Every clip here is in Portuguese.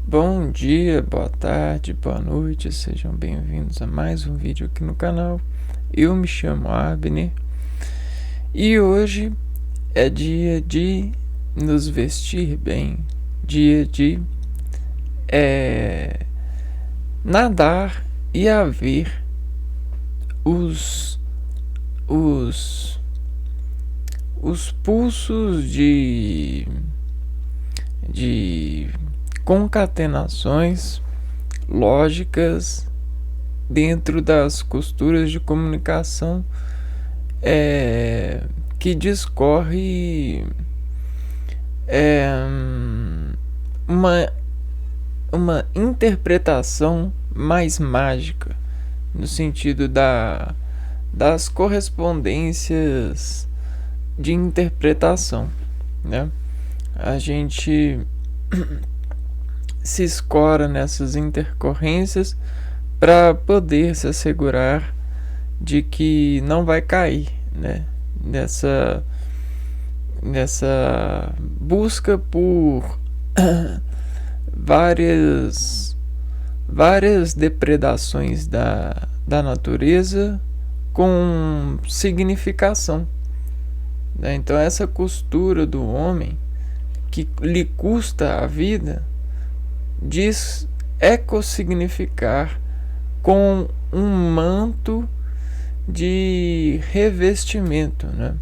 Bom dia, boa tarde, boa noite, sejam bem-vindos a mais um vídeo aqui no canal. Eu me chamo Abner e hoje é dia de nos vestir bem, dia de nadar e haver os pulsos de concatenações lógicas dentro das costuras de comunicação que discorre uma interpretação mais mágica, no sentido das correspondências de interpretação, né? A gente se escora nessas intercorrências para poder se assegurar de que não vai cair, né, nessa busca por várias depredações da natureza com significação, né? Então essa costura do homem que lhe custa a vida diz ecossignificar com um manto de revestimento, né?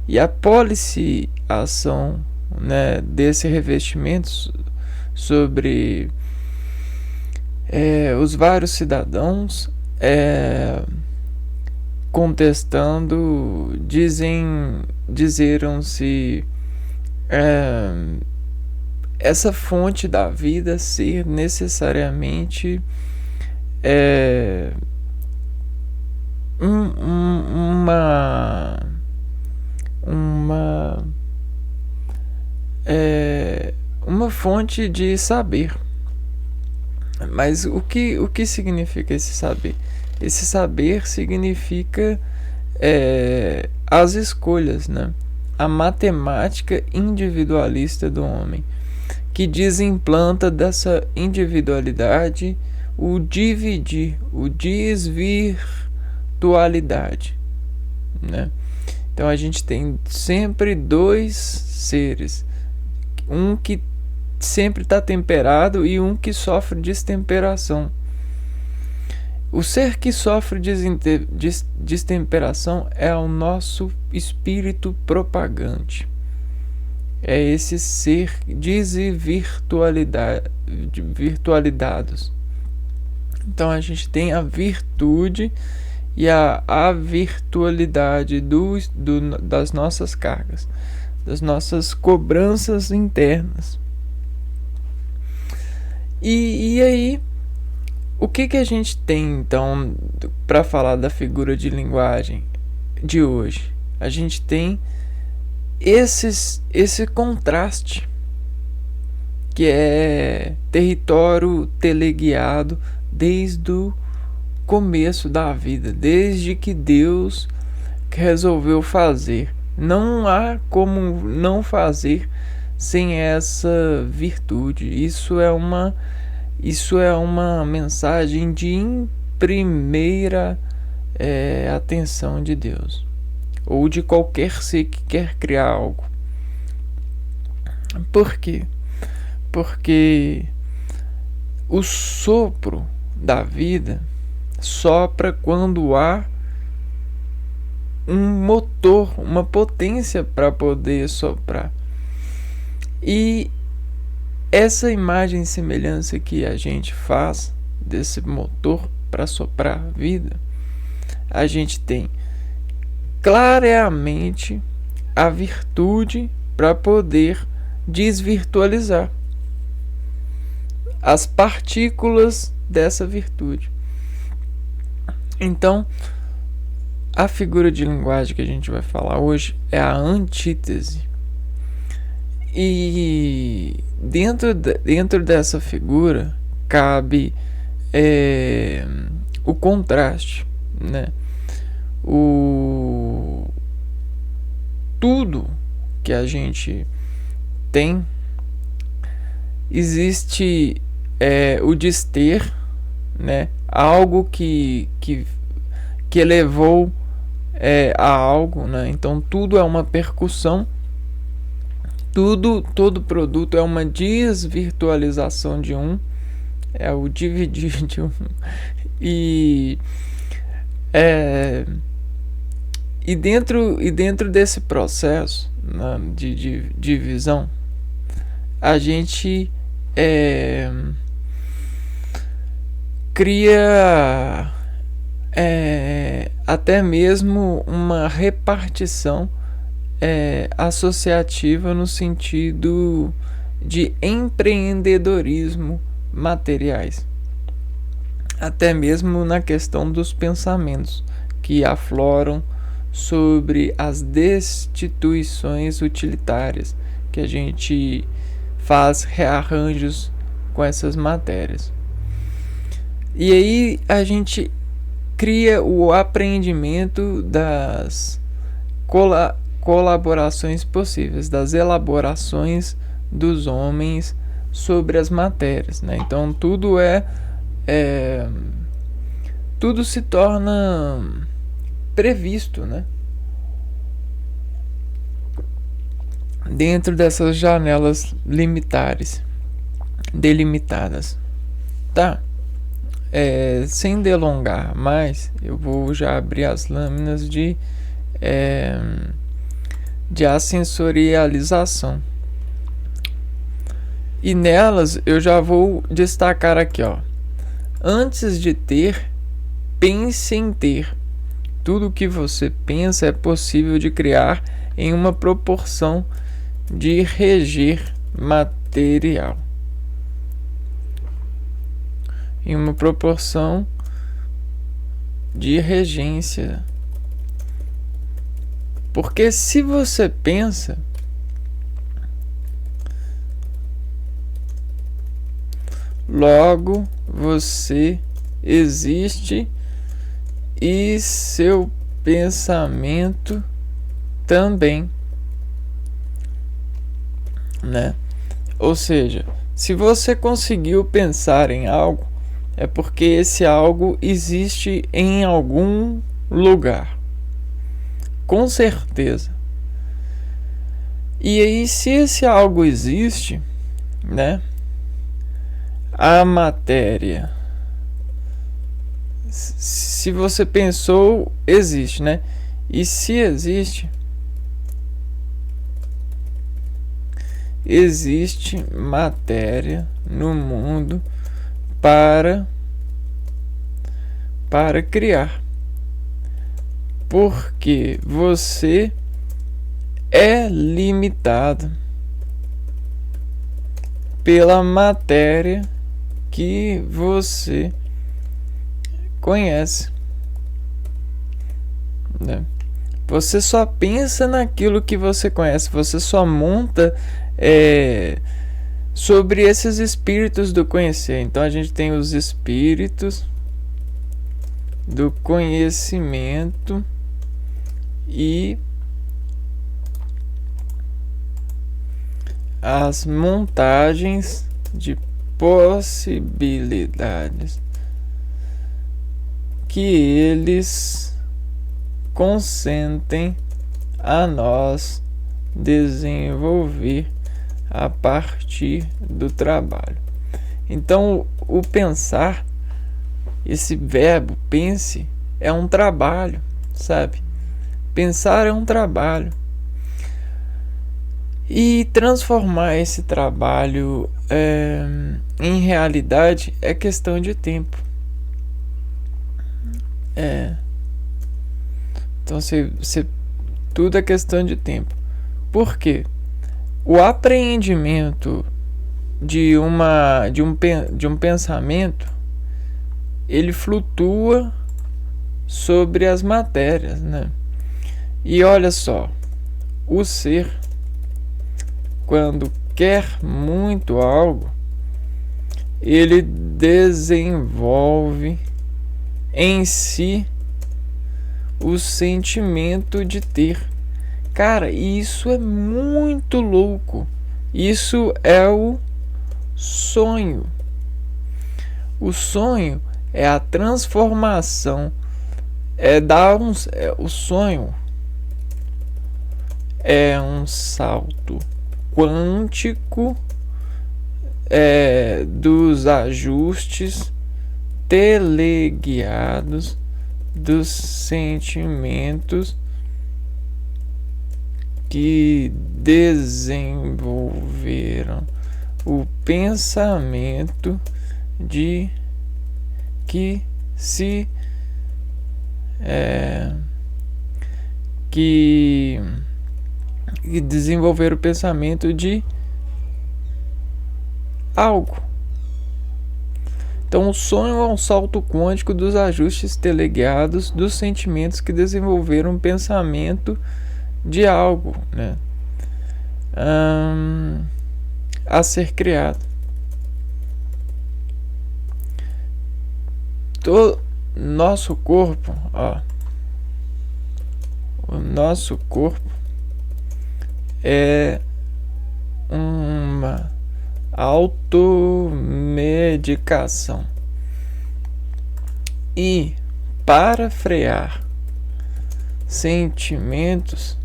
E a policiação, né, desse revestimento sobre os vários cidadãos contestando, dizeram-se essa fonte da vida ser necessariamente uma fonte de saber. Mas o que significa esse saber? Esse saber significa as escolhas, né? A matemática individualista do homem, que desimplanta dessa individualidade o dividir, o desvirtualidade, né? Então a gente tem sempre dois seres, um que sempre está temperado e um que sofre destemperação. O ser que sofre destemperação é o nosso espírito propagante. É esse ser desvirtualizados. Então a gente tem a virtude e a avirtualidade das nossas cargas, das nossas cobranças internas. E aí, o que a gente tem então para falar da figura de linguagem de hoje? A gente tem esse contraste, que é território teleguiado desde o começo da vida, desde que Deus resolveu fazer. Não há como não fazer sem essa virtude. Isso é uma mensagem de primeira atenção de Deus, ou de qualquer ser que quer criar algo. Por quê? Porque o sopro da vida sopra quando há um motor, uma potência para poder soprar. E essa imagem e semelhança que a gente faz desse motor para soprar a vida, a gente tem claramente a virtude para poder desvirtualizar as partículas dessa virtude. Então, a figura de linguagem que a gente vai falar hoje é a antítese. E dentro dessa figura cabe o contraste, né? Tudo que a gente tem existe o dister, né? Algo que elevou a algo, né? Então tudo é uma percussão, todo produto é uma desvirtualização de um, é o dividir de um, e dentro desse processo, né, de divisão, a gente cria até mesmo uma repartição associativa no sentido de empreendedorismo materiais, até mesmo na questão dos pensamentos que afloram sobre as destituições utilitárias, que a gente faz rearranjos com essas matérias. E aí a gente cria o apreendimento das colaborações possíveis, das elaborações dos homens sobre as matérias, né? Então tudo tudo se torna previsto, né? Dentro dessas janelas delimitadas, tá? Sem delongar mais, eu vou já abrir as lâminas de assensorialização. E nelas eu já vou destacar aqui, ó. Antes de ter, pense em ter. Tudo que você pensa é possível de criar em uma proporção de reger material. Em uma proporção de regência. Porque se você pensa, logo você existe e seu pensamento também, né? Ou seja, se você conseguiu pensar em algo, é porque esse algo existe em algum lugar, com certeza. E aí, se esse algo existe, né? A matéria, se você pensou, existe, né? E se existe, existe matéria no mundo para criar, porque você é limitado pela matéria que você conhece, né? Você só pensa naquilo que você conhece, você só monta sobre esses espíritos do conhecer. Então a gente tem os espíritos do conhecimento e as montagens de possibilidades que eles consentem a nós desenvolver a partir do trabalho. Então, o pensar, esse verbo pense, é um trabalho, sabe? Pensar é um trabalho. E transformar esse trabalho em realidade é questão de tempo. Então, tudo é questão de tempo. Por quê? O apreendimento de um pensamento, ele flutua sobre as matérias, né? E olha só, o ser, quando quer muito algo, ele desenvolve em si o sentimento de ter. Cara, isso é muito louco. Isso é o sonho. O sonho é a transformação, o sonho é um salto quântico dos ajustes teleguiados dos sentimentos que desenvolveram o pensamento de que desenvolver o pensamento de algo. Então, o sonho é um salto quântico dos ajustes teleguiados dos sentimentos que desenvolveram um pensamento de algo, né? A ser criado. Nosso corpo, o nosso corpo é uma automedicação, e para frear sentimentos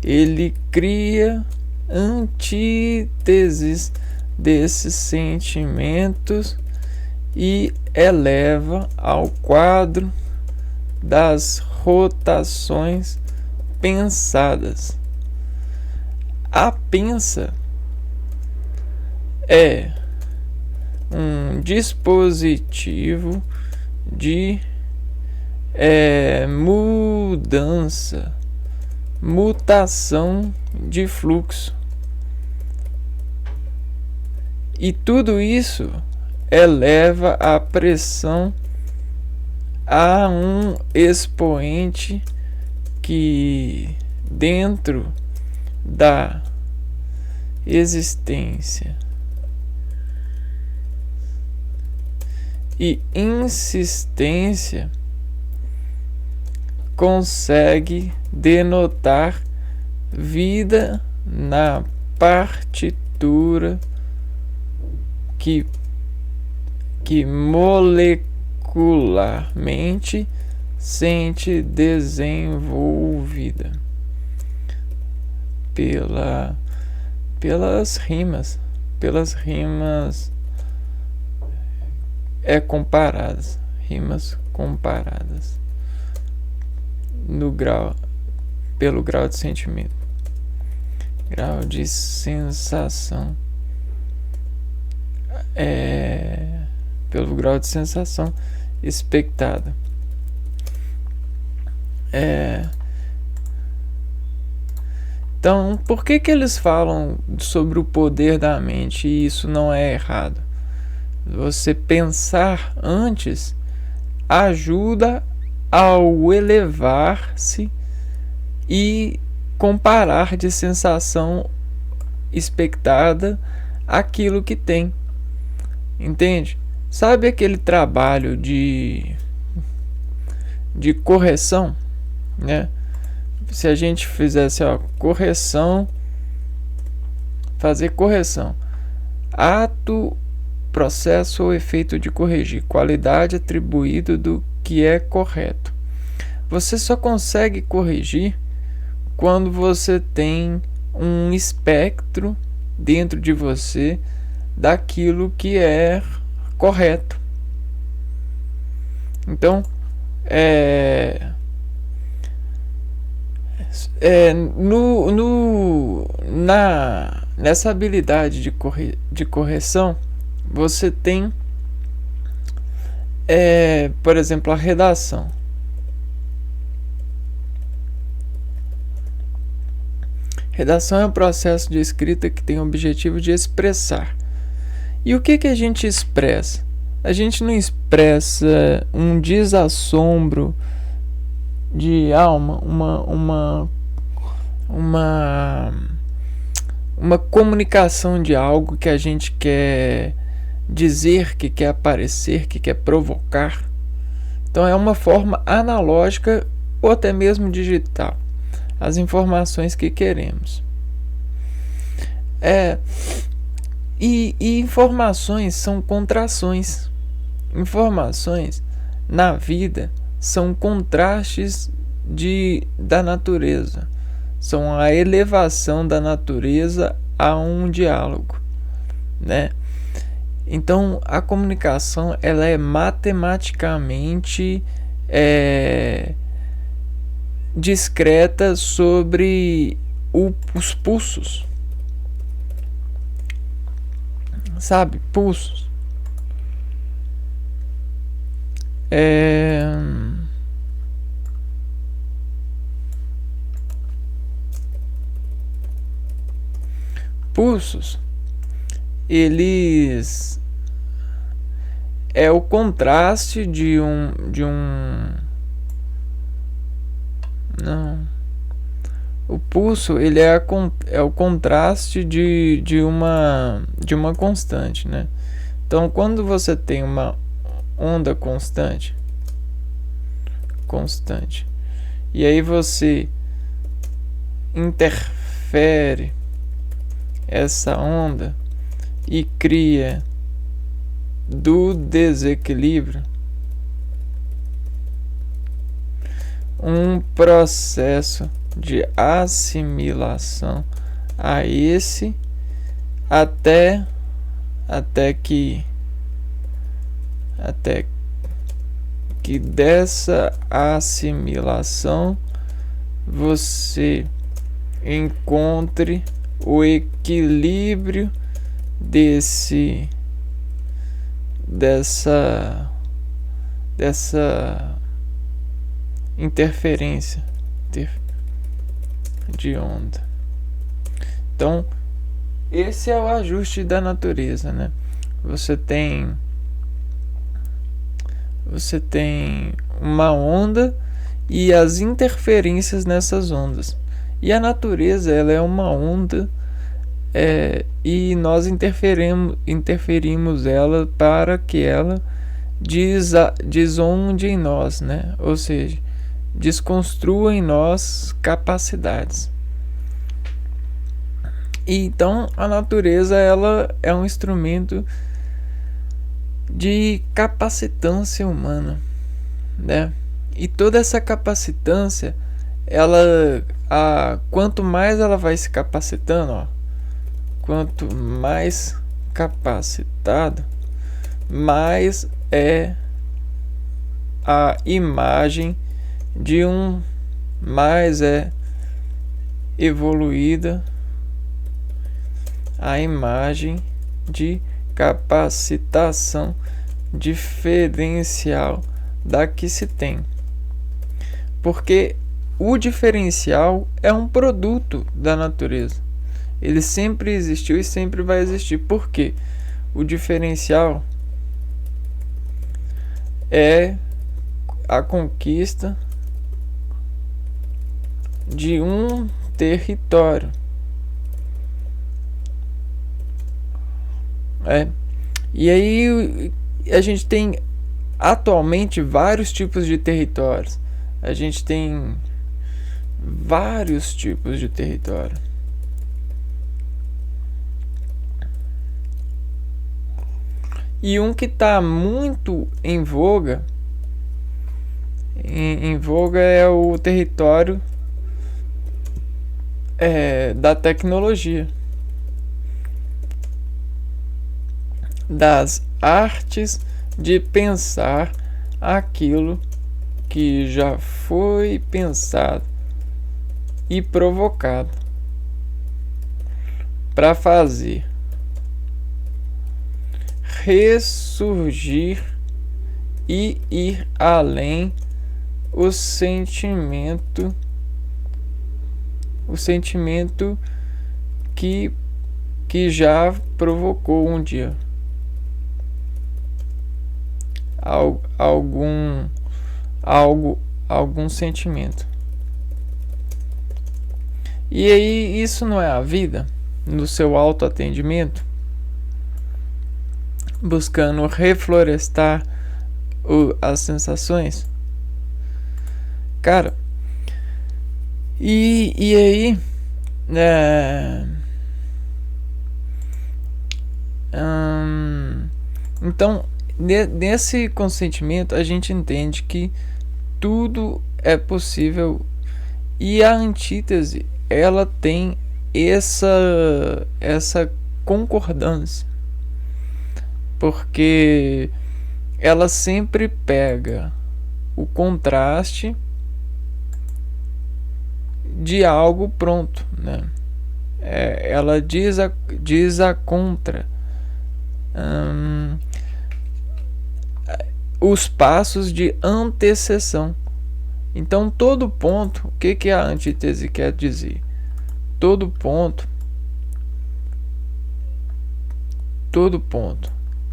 ele cria antíteses desses sentimentos e eleva ao quadro das rotações pensadas. A pensa é um dispositivo de mutação de fluxo. E tudo isso eleva a pressão a um expoente que, dentro da existência e insistência, consegue denotar vida na partitura que molecularmente sente desenvolvida pelas rimas comparadas, rimas comparadas pelo grau de sentimento, grau de sensação, pelo grau de sensação expectada. Então, por que eles falam sobre o poder da mente e isso não é errado? Você pensar antes ajuda ao elevar-se e comparar de sensação expectada aquilo que tem. Entende? Sabe aquele trabalho de correção, né? Se a gente fizesse correção, fazer correção, ato, processo ou efeito de corrigir, qualidade atribuída do que é correto. Você só consegue corrigir quando você tem um espectro dentro de você daquilo que é correto. Então, nessa habilidade de correção, você tem, por exemplo, a redação. Redação é um processo de escrita que tem o objetivo de expressar. E o que a gente expressa? A gente não expressa um desassombro de alma, uma comunicação de algo que a gente quer dizer, que quer aparecer, que quer provocar. Então é uma forma analógica ou até mesmo digital, as informações que queremos. E informações são contrações. Informações na vida são contrastes da natureza. São a elevação da natureza a um diálogo, né? Então a comunicação ela é matematicamente discreta sobre os pulsos, sabe? Pulsos. Pulsos, eles é o contraste de um não, o pulso ele é o contraste de uma constante, né? Então quando você tem uma onda constante e aí você interfere essa onda e cria do desequilíbrio um processo de assimilação a esse até que dessa assimilação você encontre o equilíbrio dessa interferência de onda. Então, esse é o ajuste da natureza, né? Você tem uma onda e as interferências nessas ondas. E a natureza ela é uma onda e nós interferimos ela para que ela desonde em nós, né? Ou seja, desconstrua em nós capacidades. E então a natureza ela é um instrumento de capacitância humana, né? E toda essa capacitância, quanto mais ela vai se capacitando, quanto mais capacitado, mais é a imagem de mais é evoluída a imagem de capacitação diferencial da que se tem. Porque o diferencial é um produto da natureza. Ele sempre existiu e sempre vai existir. Por quê? O diferencial é a conquista de um território. E aí a gente tem atualmente vários tipos de territórios. A gente tem vários tipos de território. E um que está muito em voga é o território da tecnologia, das artes de pensar aquilo que já foi pensado e provocado para fazer ressurgir e ir além o sentimento que já provocou um dia algum sentimento. E aí isso não é a vida no seu autoatendimento, buscando reflorestar as sensações, cara. E aí Então, nesse consentimento, a gente entende que tudo é possível, e a antítese, ela tem essa concordância, porque ela sempre pega o contraste de algo pronto, né? Ela diz a contra os passos de antecessão. Então, todo ponto, o que a antítese quer dizer? Todo ponto,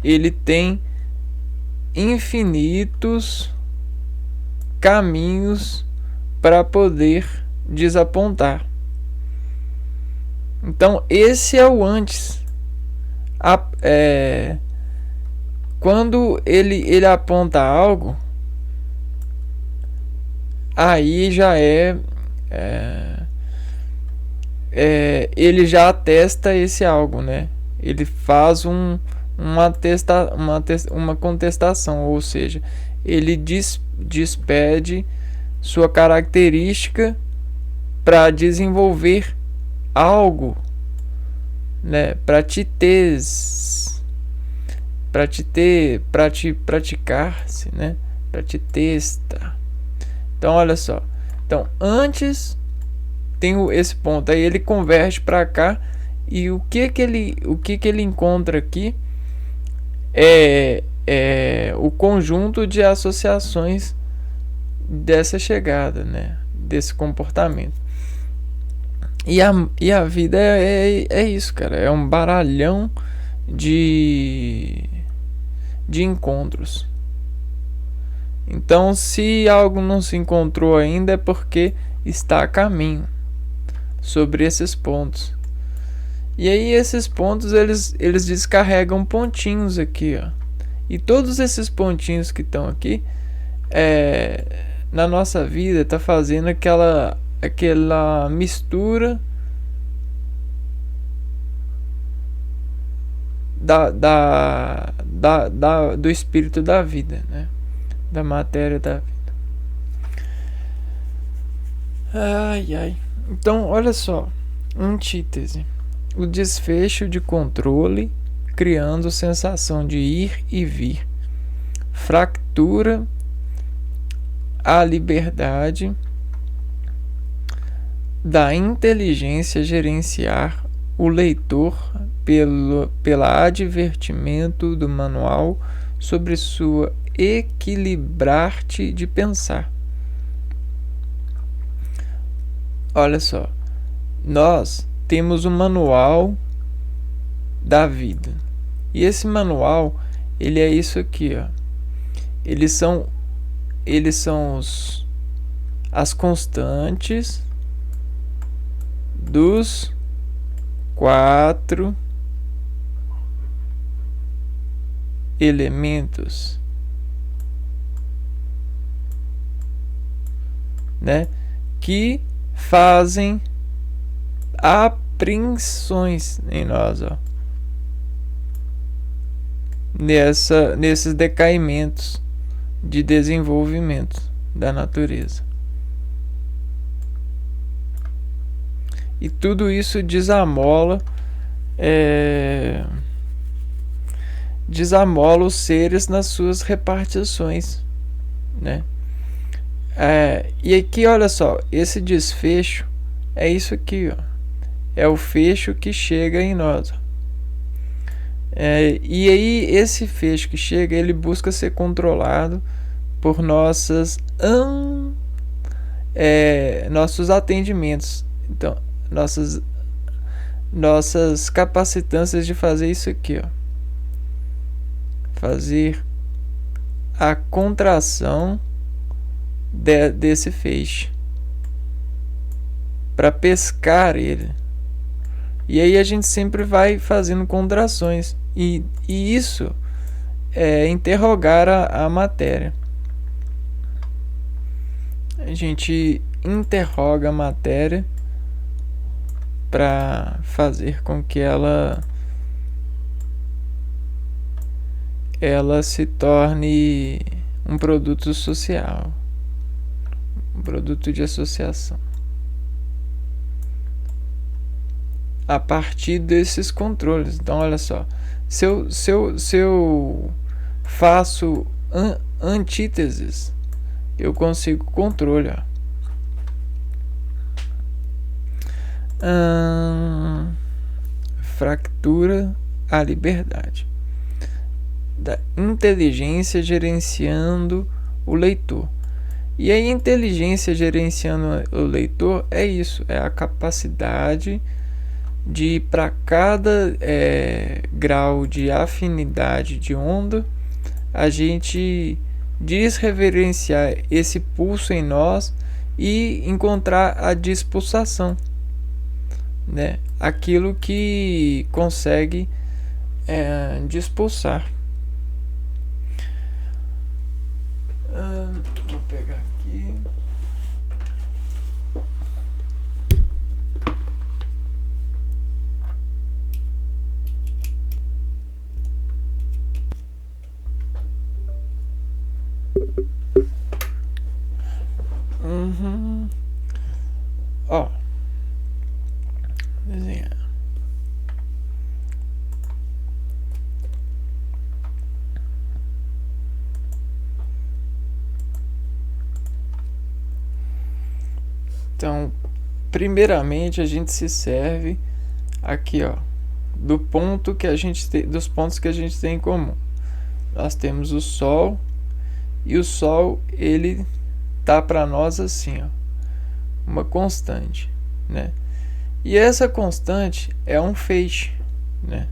ele tem infinitos caminhos para poder desapontar. Então, esse é o antes. Quando ele aponta algo, aí já ele já atesta esse algo, né? Ele faz uma contestação, ou seja, ele despede sua característica para desenvolver algo, né? Para praticar-se, né? Para te testar. Então, olha só. Então, antes tem esse ponto, aí ele converte para cá, e o que ele encontra aqui é o conjunto de associações dessa chegada, né? Desse comportamento. E a vida é isso, cara. É um baralhão de encontros. Então, se algo não se encontrou ainda, é porque está a caminho sobre esses pontos. E aí esses pontos, eles descarregam pontinhos aqui, ó. E todos esses pontinhos que estão aqui, na nossa vida, tá fazendo aquela mistura do espírito da vida, né? Da matéria da vida. Ai. Então, olha só. Antítese. O desfecho de controle, criando sensação de ir e vir. Fractura a liberdade da inteligência gerenciar o leitor pela advertimento do manual sobre sua equilibrar-te de pensar. Olha só, nós temos um manual da vida, e esse manual, ele é isso aqui, ó. Eles são as constantes dos 4 elementos, né, que fazem apreensões em nós, ó, nesses decaimentos de desenvolvimento da natureza. E tudo isso desamola os seres nas suas repartições, né? E aqui, olha só, esse desfecho é isso aqui, ó. É o fecho que chega em nós. E aí, esse fecho que chega, ele busca ser controlado por nossos atendimentos. Então, nossas capacitâncias de fazer isso aqui, ó. Fazer a contração desse feixe para pescar ele. E aí a gente sempre vai fazendo contrações, e isso é interrogar a matéria. A gente interroga a matéria para fazer com que ela ela se torne um produto social, um produto de associação. A partir desses controles. Então, olha só, se eu faço antíteses, eu consigo controle. Ó. Fractura a liberdade da inteligência gerenciando o leitor. E a inteligência gerenciando o leitor é isso, é a capacidade de, para cada grau de afinidade de onda, a gente desreverenciar esse pulso em nós e encontrar a dispulsação, né? Aquilo que consegue dispulsar. Vou pegar aqui. Ó, desenhar. Então, primeiramente a gente se serve aqui, ó, do ponto que a gente tem, dos pontos que a gente tem em comum. Nós temos o Sol, e o Sol ele tá para nós assim, ó, uma constante, né? E essa constante é um feixe, né?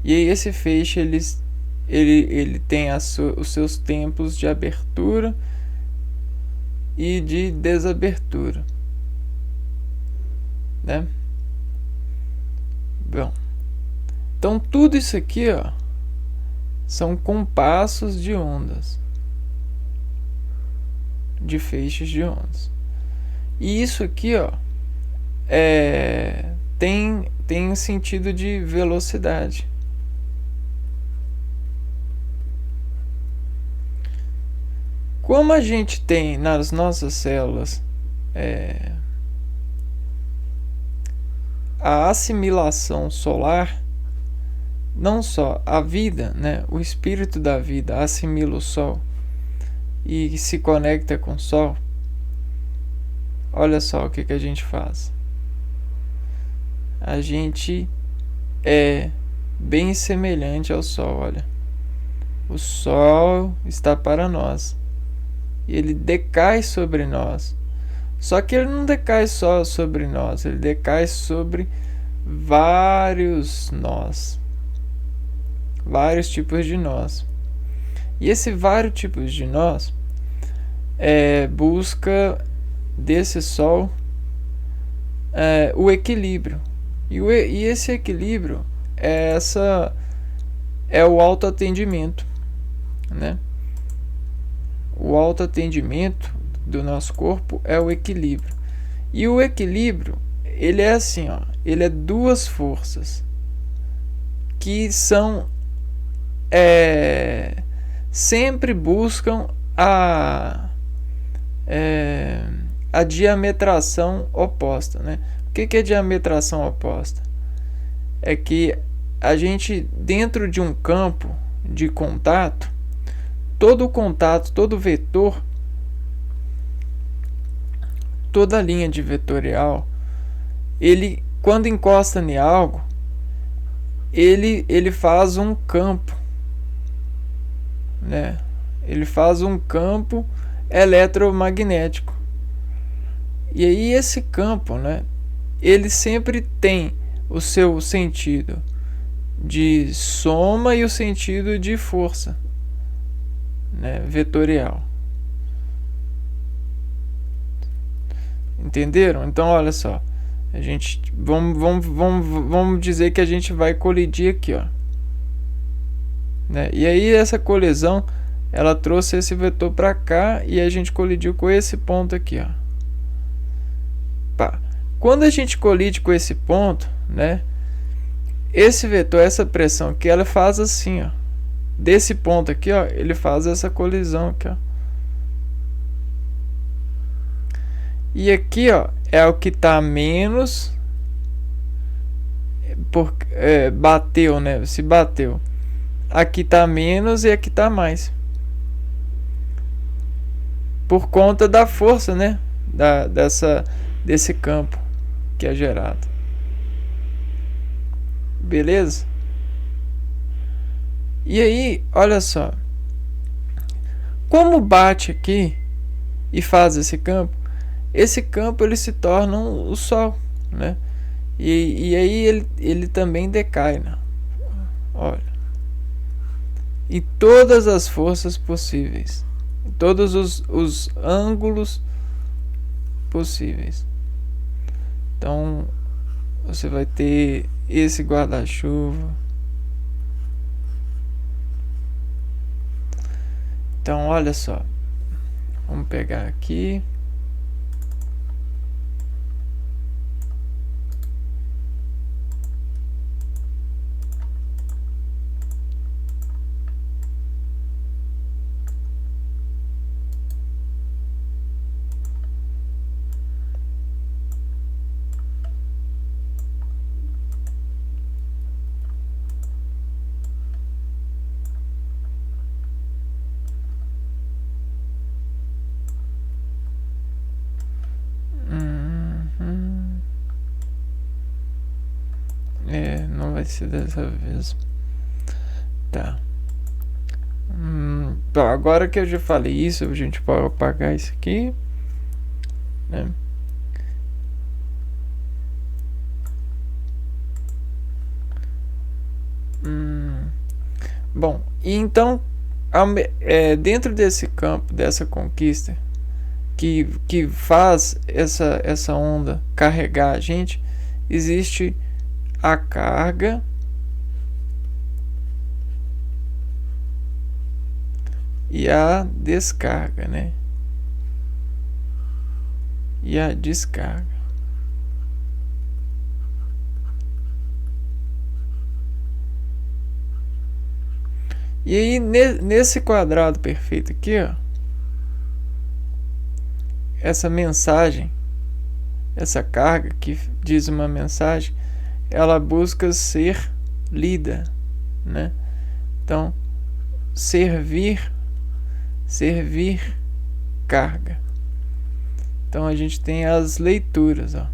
E esse feixe ele tem os seus tempos de abertura e de desabertura, né? Bom, então tudo isso aqui, ó, são compassos de ondas, de feixes de ondas. E isso aqui, ó, tem sentido de velocidade. Como a gente tem nas nossas células a assimilação solar, não só a vida, né, o espírito da vida assimila o Sol e se conecta com o Sol. Olha só o que a gente faz. A gente é bem semelhante ao Sol, olha. O Sol está para nós. E ele decai sobre nós. Só que ele não decai só sobre nós, ele decai sobre vários nós. Vários tipos de nós. E esse vários tipos de nós busca desse Sol o equilíbrio. E esse equilíbrio é o autoatendimento, né? O autoatendimento do nosso corpo é o equilíbrio. E o equilíbrio, ele é assim, ó, ele é duas forças que são sempre buscam a diametração oposta, né? O que é diametração oposta? É que a gente, dentro de um campo de contato, todo contato, todo vetor, toda linha de vetorial, ele, quando encosta em algo, ele faz um campo, né? Ele faz um campo eletromagnético. E aí esse campo, né, ele sempre tem o seu sentido de soma e o sentido de força, né, vetorial. Entenderam? Então olha só, a gente vamos dizer que a gente vai colidir aqui, ó, né? E aí essa colisão, ela trouxe esse vetor para cá e a gente colidiu com esse ponto aqui, ó. Pá. Quando a gente colide com esse ponto, né, esse vetor, essa pressão aqui, ela faz assim, ó. Desse ponto aqui, ó, ele faz essa colisão aqui, ó. E aqui, ó, é o que tá menos, bateu, né? Se bateu. Aqui tá menos e aqui tá mais. Por conta da força, né? Desse campo que é gerado. Beleza? E aí, olha só. Como bate aqui e faz esse campo ele se torna o Sol, né? E aí ele também decai, né? Olha. E todas as forças possíveis. Todos os ângulos possíveis. Então, você vai ter esse guarda-chuva. Então, olha só. Vamos pegar aqui. Não vai ser dessa vez. Tá. Bom, agora que eu já falei isso, a gente pode apagar isso aqui, né? Bom, e então dentro desse campo, dessa conquista que faz essa onda carregar a gente, existe a carga e a descarga, né? E a descarga. E aí nesse quadrado perfeito aqui, ó, essa mensagem, essa carga que diz uma mensagem, ela busca ser lida, né? Então, servir carga. Então a gente tem as leituras, ó.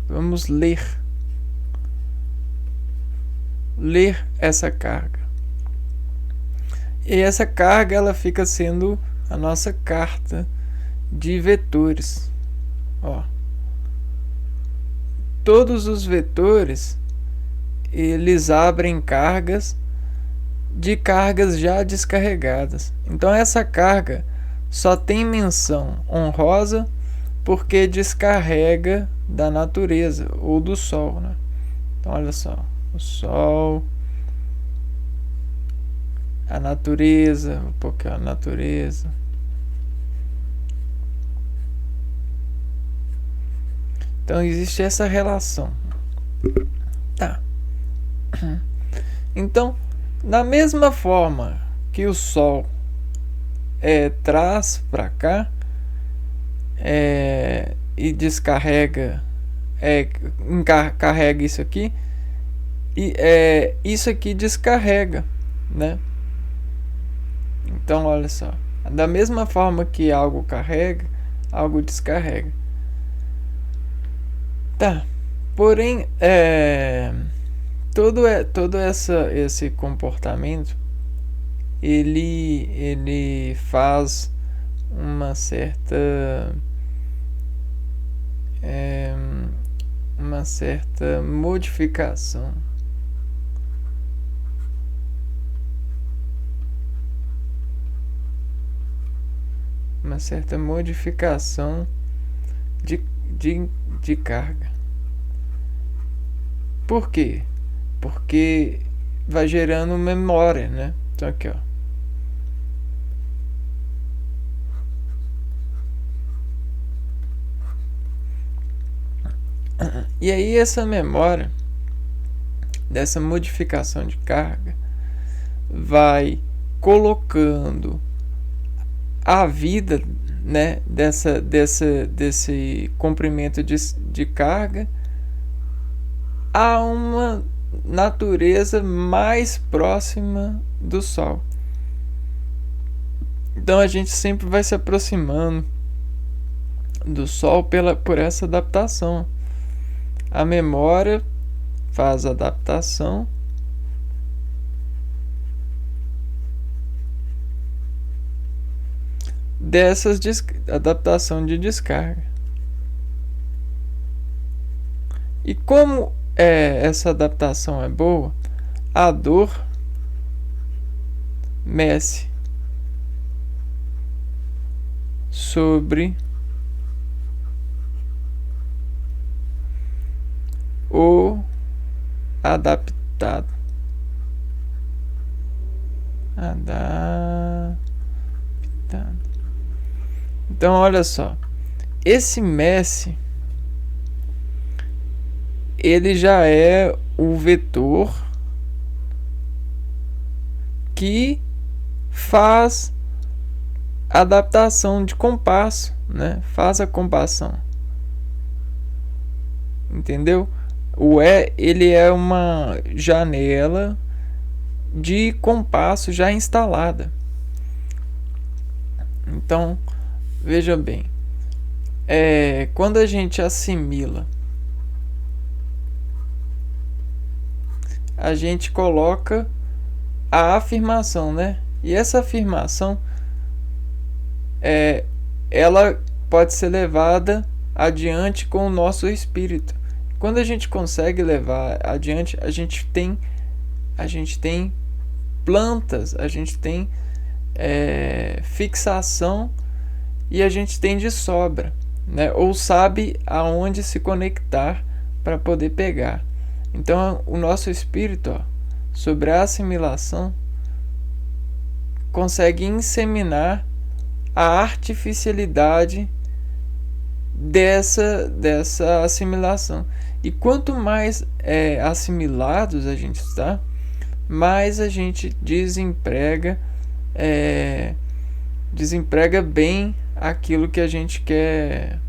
Vamos ler essa carga. E essa carga ela fica sendo a nossa carta de vetores. Ó. Todos os vetores eles abrem cargas de cargas já descarregadas. Então essa carga só tem menção honrosa porque descarrega da natureza ou do Sol, né? Então olha só, o Sol, a natureza, um pouquinho a natureza. Então existe essa relação. Tá. Então, da mesma forma que o Sol traz para cá e descarrega, carrega isso aqui, e isso aqui descarrega, né? Então olha só, da mesma forma que algo carrega, algo descarrega. Tá. Porém, todo esse comportamento ele faz uma certa modificação. Uma certa modificação de carga. Por quê? Porque vai gerando memória, né? Então aqui, ó. E aí essa memória dessa modificação de carga, vai colocando a vida, né, desse comprimento de carga a uma natureza mais próxima do Sol. Então a gente sempre vai se aproximando do Sol por essa adaptação. A memória faz a adaptação dessas adaptação de descarga. E como essa adaptação é boa, a dor mexe sobre o adaptado. Então, olha só, esse Messi, ele já é o vetor que faz adaptação de compasso, né? Faz a compassão. Entendeu? O ele é uma janela de compasso já instalada. Então, veja bem, quando a gente assimila, a gente coloca a afirmação, né? E essa afirmação, ela pode ser levada adiante com o nosso espírito. Quando a gente consegue levar adiante, a gente tem plantas, a gente tem fixação e a gente tem de sobra, né? Ou sabe aonde se conectar para poder pegar. Então o nosso espírito, sobre a assimilação, consegue inseminar a artificialidade dessa assimilação. E quanto mais assimilados a gente está, mais a gente desemprega bem aquilo que a gente quer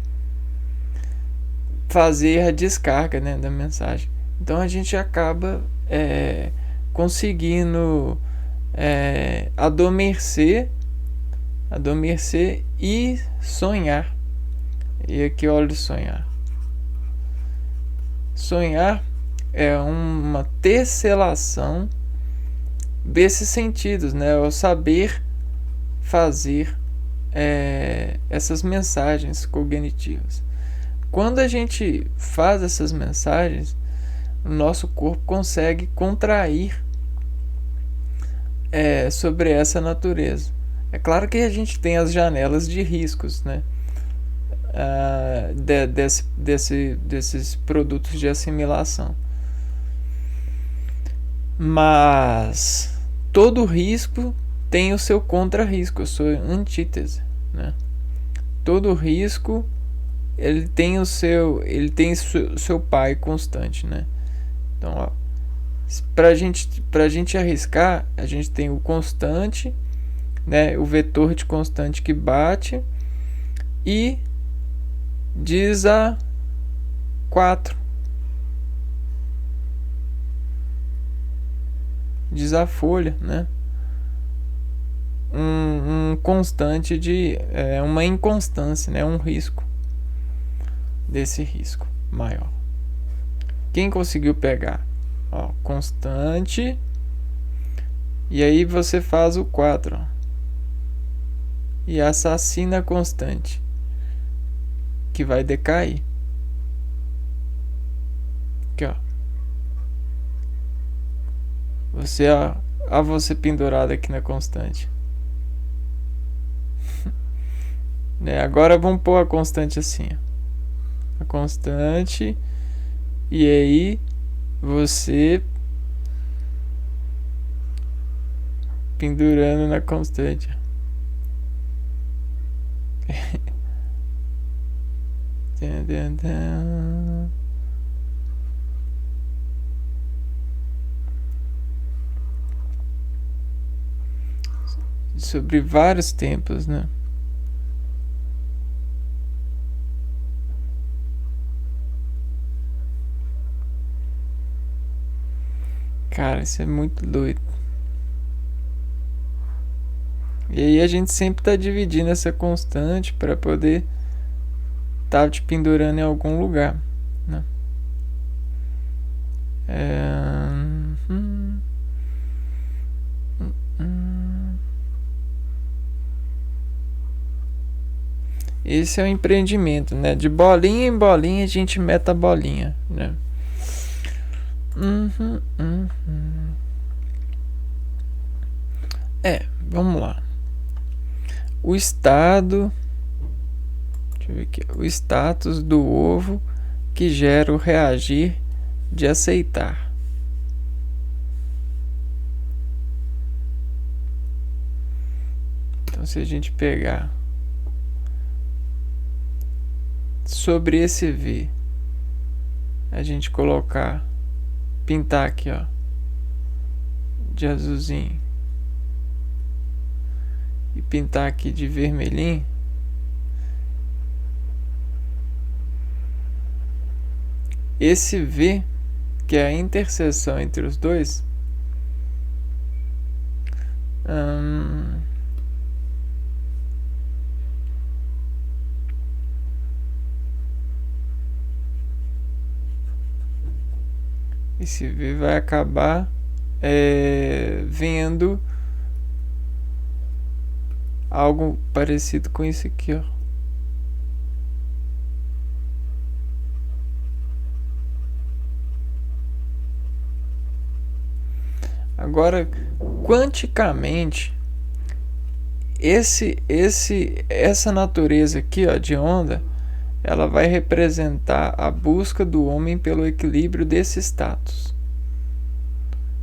fazer a descarga, né, da mensagem. Então a gente acaba conseguindo adormecer e sonhar. E aqui olha o sonhar. Sonhar é uma tesselação desses sentidos, né? O saber fazer essas mensagens cognitivas. Quando a gente faz essas mensagens, o nosso corpo consegue contrair sobre essa natureza. É claro que a gente tem as janelas de riscos, né? Desses produtos de assimilação. Mas todo risco tem o seu contra-risco, a sua antítese, né? Todo risco ele tem o seu pai constante, né? Então, ó, pra gente arriscar, a gente tem o constante, né? O vetor de constante que bate e diz a 4. Diz a folha, né? Um constante de uma inconstância, né? Um risco desse risco maior. Quem conseguiu pegar? Ó, constante. E aí você faz o 4. Ó, e assassina a constante, que vai decair. Aqui, ó. Você pendurado aqui na constante. Agora vamos pôr a constante assim, ó. A constante. E aí você pendurando na constante. sobre vários tempos, né? Cara, isso é muito doido. E aí a gente sempre tá dividindo essa constante para poder tá te pendurando em algum lugar, né? É... Esse é o empreendimento, né? De bolinha em bolinha a gente meta a bolinha, né? Vamos lá. O estado, deixa eu ver aqui, o status do ovo que gera o reagir de aceitar. Então, se a gente pegar sobre esse V, a gente colocar, pintar aqui, ó, de azulzinho e pintar aqui de vermelhinho, esse V, que é a interseção entre os dois, esse V vai acabar vendo algo parecido com isso aqui, ó. Agora, quanticamente, essa natureza aqui, ó, de onda, ela vai representar a busca do homem pelo equilíbrio desse status.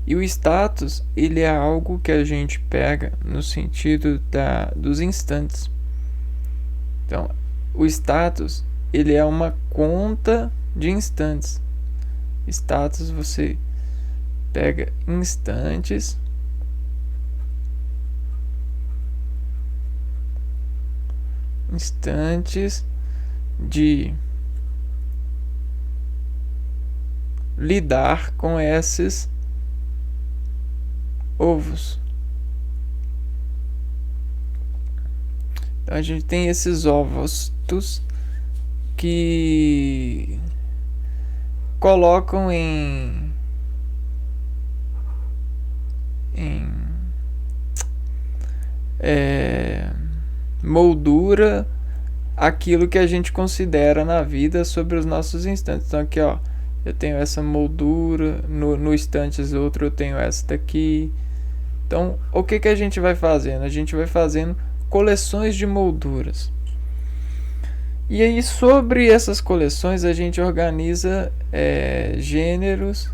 E o status, ele é algo que a gente pega no sentido dos instantes. Então, o status, ele é uma conta de instantes. Status, você pega instantes de lidar com esses ovos. Então a gente tem esses ovos que colocam em moldura aquilo que a gente considera na vida sobre os nossos instantes. Então aqui, ó, eu tenho essa moldura, no instantes outro eu tenho essa daqui. Então o que a gente vai fazendo? A gente vai fazendo coleções de molduras. E aí sobre essas coleções a gente organiza gêneros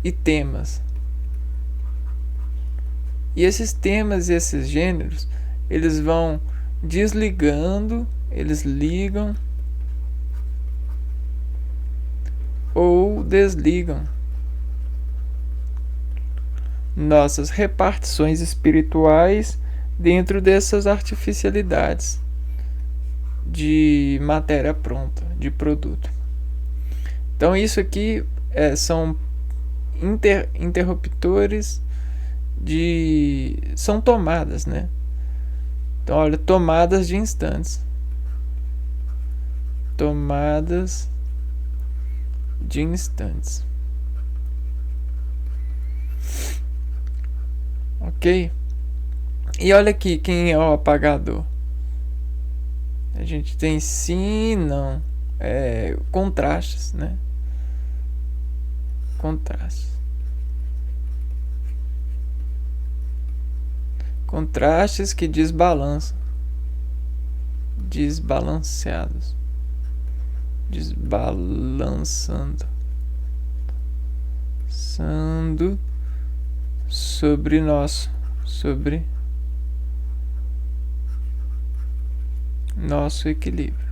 e temas. E esses temas e esses gêneros, eles vão desligando, eles ligam ou desligam nossas repartições espirituais dentro dessas artificialidades de matéria pronta, de produto. Então isso aqui são interruptores são tomadas, né? Então olha, tomadas de instantes, tomadas de instantes, ok? E olha aqui quem é o apagador. A gente tem sim, não, contrastes, né? Contrastes que desbalançam, desbalançando sobre nosso equilíbrio.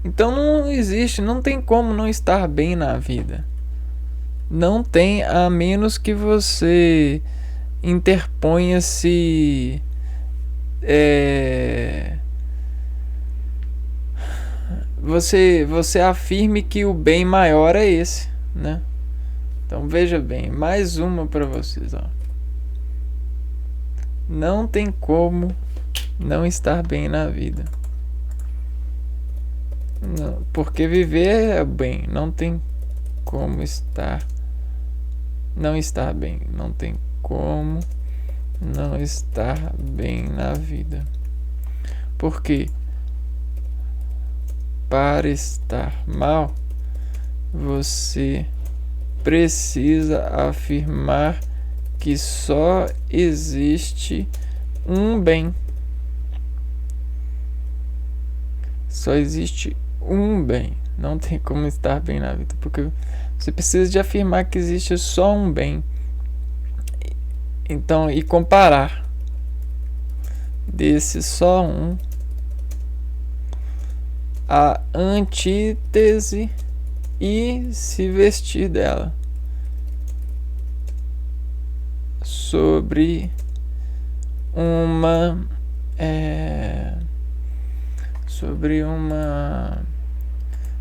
Então não existe, não tem como não estar bem na vida. Não tem, a menos que você interponha-se você afirme que o bem maior é esse, né? Então veja bem, mais uma para vocês, ó. Não tem como não estar bem na vida. Não, porque viver é bem, não tem como não estar bem, não tem como não estar bem na vida. Porque para estar mal, você precisa afirmar que só existe um bem. Só existe um bem. Não tem como estar bem na vida, porque você precisa de afirmar que existe só um bem. Então, e comparar desse só um a antítese e se vestir dela sobre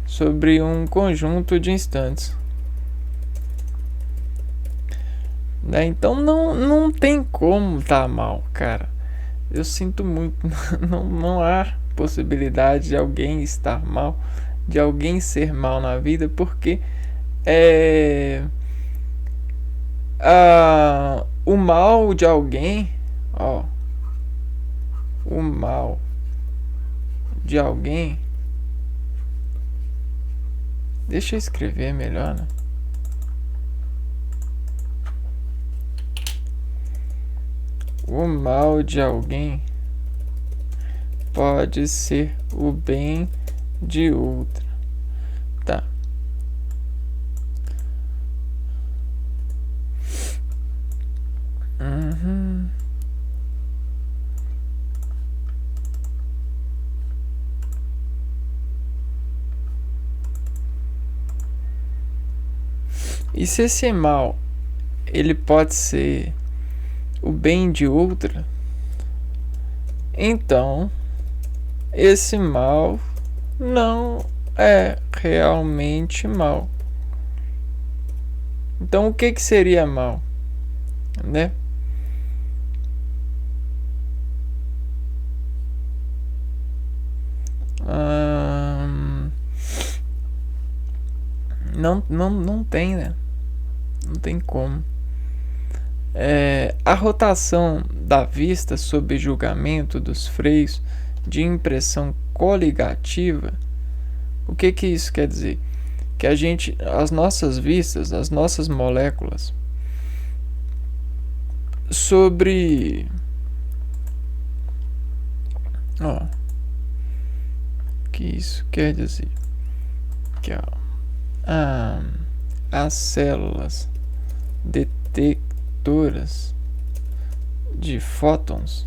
sobre um conjunto de instantes, né? Então não tem como tá mal, cara. Eu sinto muito. Não há possibilidade de alguém estar mal, de alguém ser mal na vida, porque o mal de alguém, ó, o mal de alguém, deixa eu escrever melhor, né? O mal de alguém pode ser o bem de outra, tá? E se esse mal ele pode ser o bem de outra, então esse mal não é realmente mal. Então o que seria mal, né? Não tem, né? Não tem como. A rotação da vista sob julgamento dos freios de impressão coligativa, o que isso quer dizer? Que as nossas vistas, as nossas moléculas, sobre que isso quer dizer? Que as células detectoras de fótons,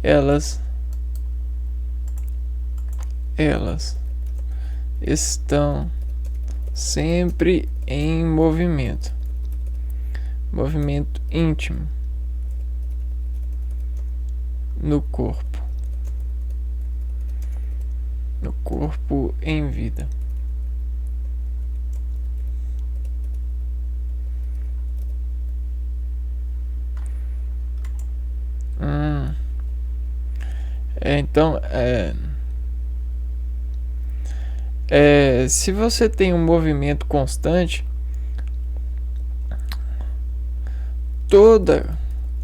elas estão sempre em movimento íntimo no corpo em vida. Então, se você tem um movimento constante, toda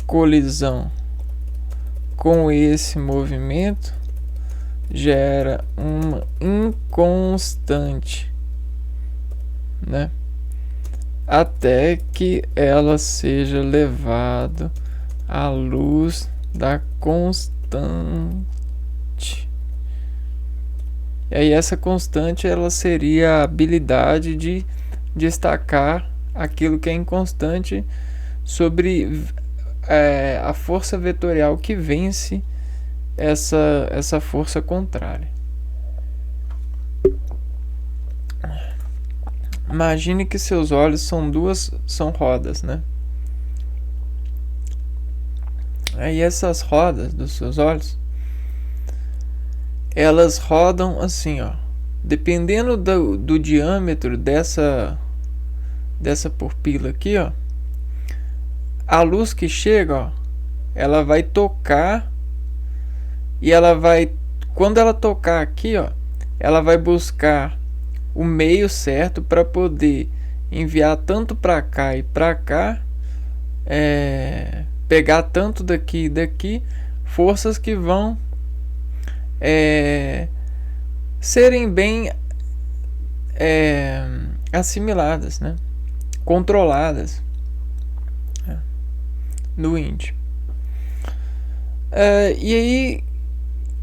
colisão com esse movimento gera uma inconstante, né? Até que ela seja levada à luz da constante. E aí essa constante ela seria a habilidade de destacar aquilo que é inconstante sobre a força vetorial que vence essa força contrária. Imagine que seus olhos são rodas, né? Aí essas rodas dos seus olhos, elas rodam assim, ó. Dependendo do diâmetro dessa pupila aqui, ó, a luz que chega, ó, ela vai tocar e ela vai, quando ela tocar aqui, ó, ela vai buscar o meio certo para poder enviar tanto para cá e para cá, pegar tanto daqui e daqui, forças que vão serem bem assimiladas, né? Controladas no índio. E aí,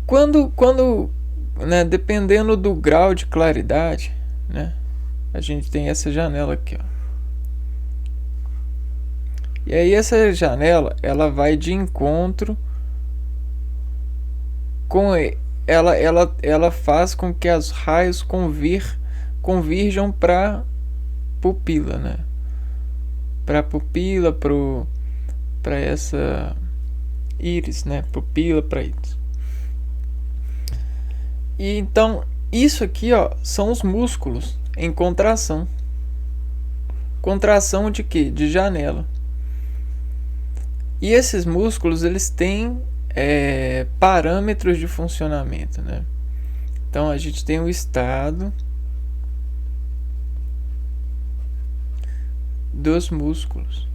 quando né, dependendo do grau de claridade, né, a gente tem essa janela aqui, ó. E aí essa janela, ela vai de encontro com ela faz com que os raios convirjam para pupila, né? Para pupila, para essa íris, né? Pupila para íris. E então isso aqui, ó, são os músculos em contração. Contração de quê? De janela. E esses músculos, eles têm parâmetros de funcionamento, né? Então a gente tem o estado dos músculos.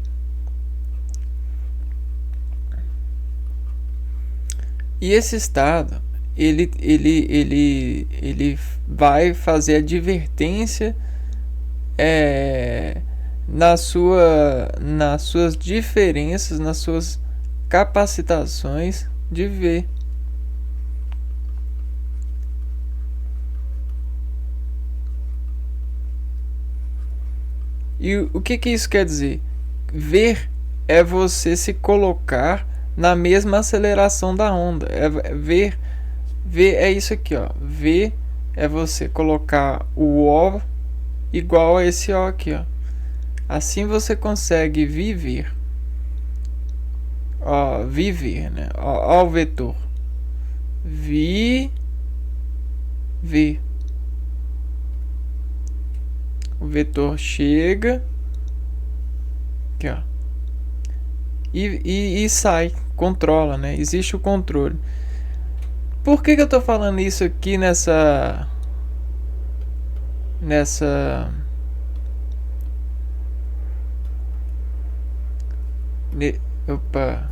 E esse estado, ele vai fazer advertência nas suas diferenças, nas suas capacitações de ver. E o que isso quer dizer? Ver é você se colocar na mesma aceleração da onda. Ver é isso aqui, ó. Ver é você colocar o O igual a esse O aqui, ó. Assim você consegue viver. Ó, viver, né? Ó o vetor. Ver. O vetor chega aqui, ó, e sai, controla, né? Existe o controle. Por que eu tô falando isso aqui nessa opa,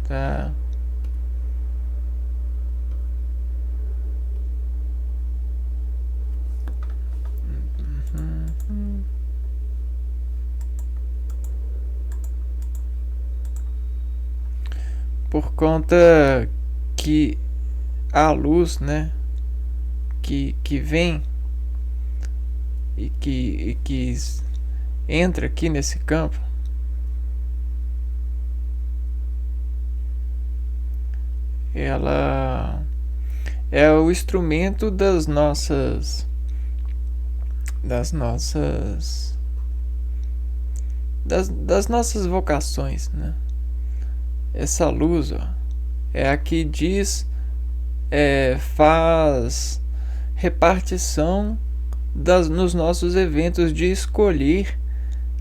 tá. Por conta que a luz, né, que vem e que entra aqui nesse campo, ela é o instrumento das nossas vocações, né? Essa luz, ó, é a que faz repartição nos nossos eventos de escolher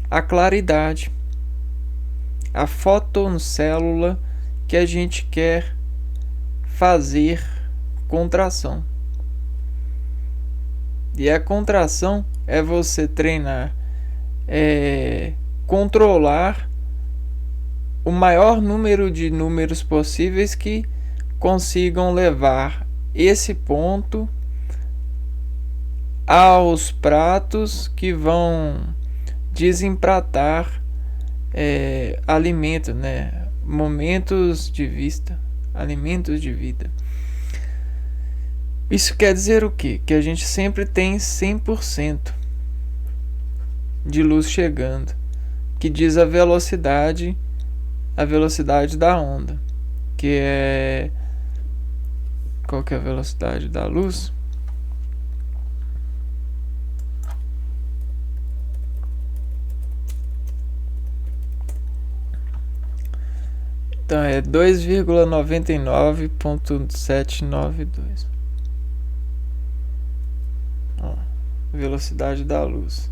a claridade, a fotoncélula que a gente quer fazer contração. E a contração é você treinar, controlar o maior número de números possíveis que consigam levar esse ponto aos pratos que vão desempratar alimento, né? Momentos de vista, alimentos de vida. Isso quer dizer o quê? Que a gente sempre tem 100% de luz chegando, que diz a velocidade da onda, que é... Qual que é a velocidade da luz? é 2,99.792. Ó, velocidade da luz.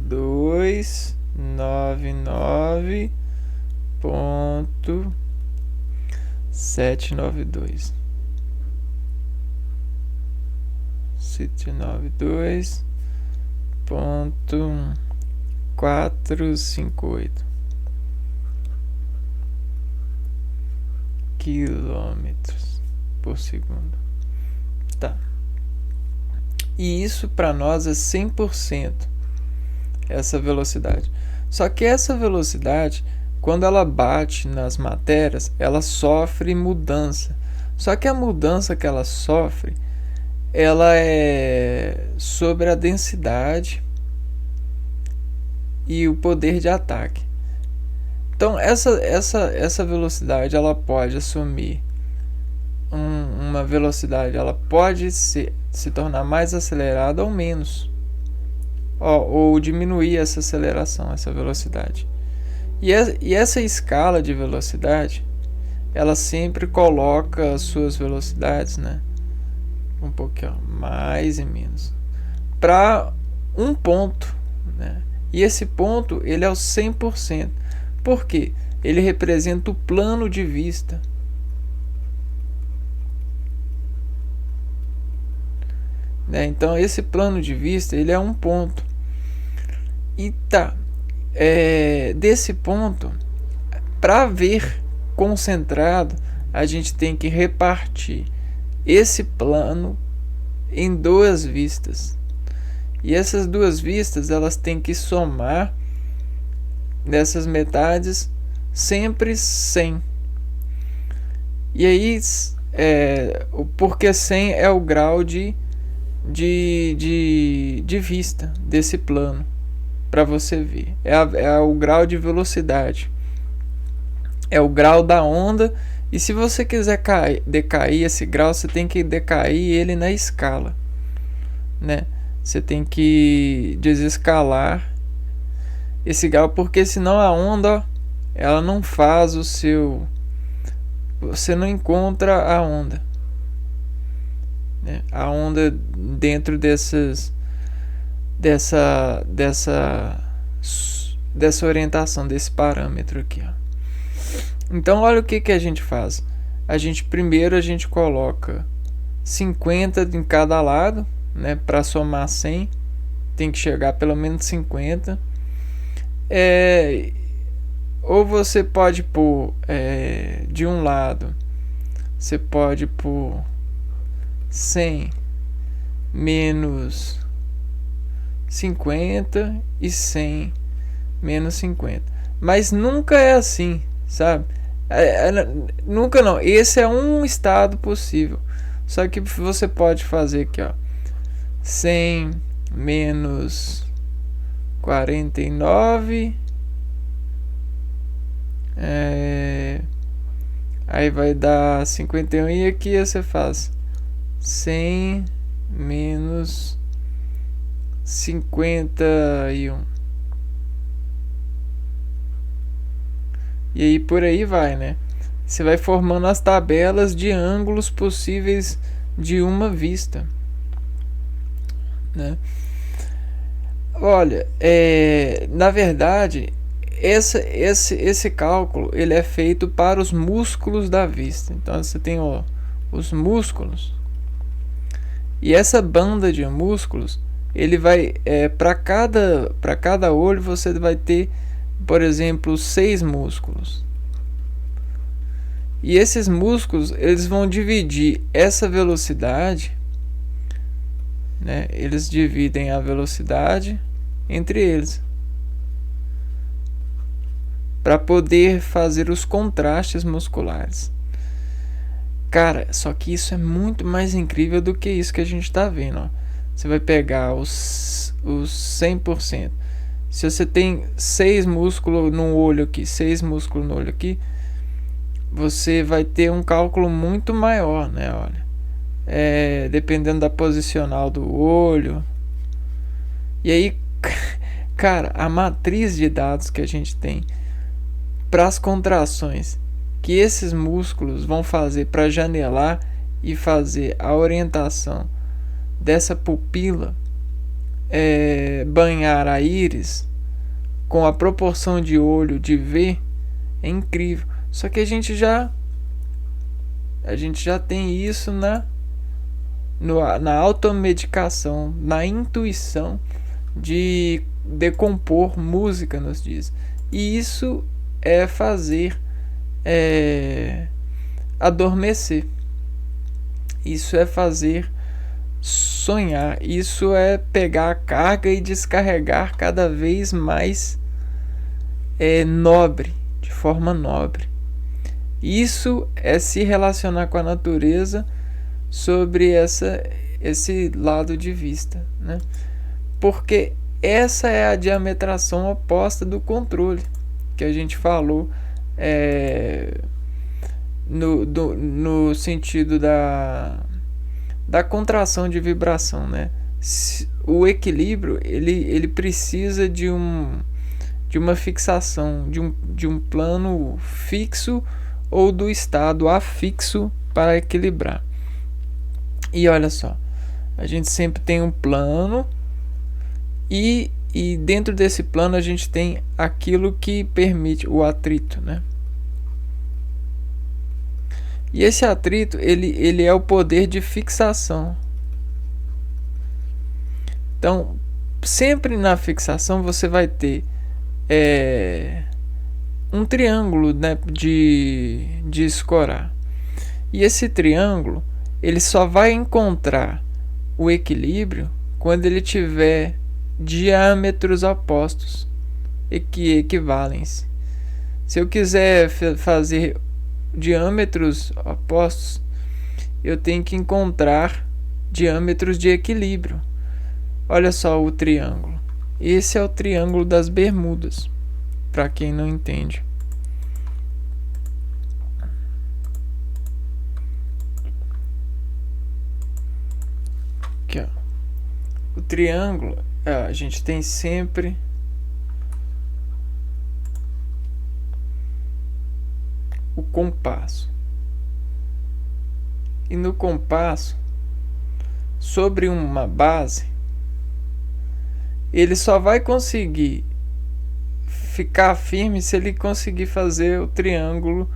299.792. 792.458 quilômetros por segundo. Tá. E isso para nós é 100%, essa velocidade. Só que essa velocidade, quando ela bate nas matérias, ela sofre mudança. Só que a mudança que ela sofre, ela é sobre a densidade e o poder de ataque. Então essa velocidade ela pode assumir uma velocidade, ela pode se tornar mais acelerada ou menos, ou diminuir essa aceleração, essa velocidade. E essa escala de velocidade, ela sempre coloca as suas velocidades, né, um pouquinho mais e menos, para um ponto, né? E esse ponto ele é o 100%. Por quê? Ele representa o plano de vista. Né? Então esse plano de vista ele é um ponto. E desse ponto, para ver concentrado, a gente tem que repartir esse plano em duas vistas. E essas duas vistas elas têm que somar dessas metades sempre 100. E aí, porque 100 é o grau de vista desse plano, para você ver. É o grau de velocidade. É o grau da onda. E se você quiser decair esse grau, você tem que decair ele na escala, né? Você tem que desescalar esse grau, porque senão a onda, ela não faz o seu... Você não encontra a onda, né? A onda dentro dessa orientação, desse parâmetro aqui, ó. Então olha o que a gente faz. Primeiro a gente coloca 50 em cada lado, né? Para somar 100 tem que chegar pelo menos 50. Ou você pode pôr de um lado, você pode pôr 100 menos 50 e 100 menos 50. Mas nunca é assim, sabe? Nunca não. Esse é um estado possível. Só que você pode fazer aqui, ó, 100 menos 49, aí vai dar 51, e aqui você faz 100 menos 51, e aí por aí vai, né? Você vai formando as tabelas de ângulos possíveis de uma vista, né? Olha, na verdade, esse cálculo ele é feito para os músculos da vista. Então você tem, ó, os músculos, e essa banda de músculos, ele vai para cada olho você vai ter, por exemplo, 6 músculos. E esses músculos eles vão dividir essa velocidade, né? Eles dividem a velocidade entre eles para poder fazer os contrastes musculares. Cara, só que isso é muito mais incrível do que isso que a gente está vendo, ó. Você vai pegar os 100%. Se você tem 6 músculos no olho aqui, 6 músculos no olho aqui, você vai ter um cálculo muito maior, né? Olha, dependendo da posicional do olho. E aí, cara, a matriz de dados que a gente tem para as contrações que esses músculos vão fazer para janelar e fazer a orientação dessa pupila banhar a íris com a proporção de olho de ver, é incrível. Só que a gente já tem isso na automedicação, na intuição de decompor música, nos diz. E isso é fazer adormecer. Isso é fazer sonhar. Isso é pegar a carga e descarregar cada vez mais nobre, de forma nobre. Isso é se relacionar com a natureza sobre esse lado de vista, né? Porque essa é a diametração oposta do controle que a gente falou no sentido da contração de vibração, né? O equilíbrio ele precisa de uma fixação, de um plano fixo ou do estado afixo para equilibrar. E olha só, a gente sempre tem um plano e dentro desse plano a gente tem aquilo que permite o atrito, né? E esse atrito ele é o poder de fixação. Então, sempre na fixação você vai ter um triângulo, né, de escorar. E esse triângulo ele só vai encontrar o equilíbrio quando ele tiver diâmetros opostos que equivalem-se. Se eu quiser fazer diâmetros opostos, eu tenho que encontrar diâmetros de equilíbrio. Olha só o triângulo. Esse é o Triângulo das Bermudas, para quem não entende. Aqui, ó. O triângulo, a gente tem sempre o compasso. E no compasso, sobre uma base, ele só vai conseguir ficar firme se ele conseguir fazer o triângulo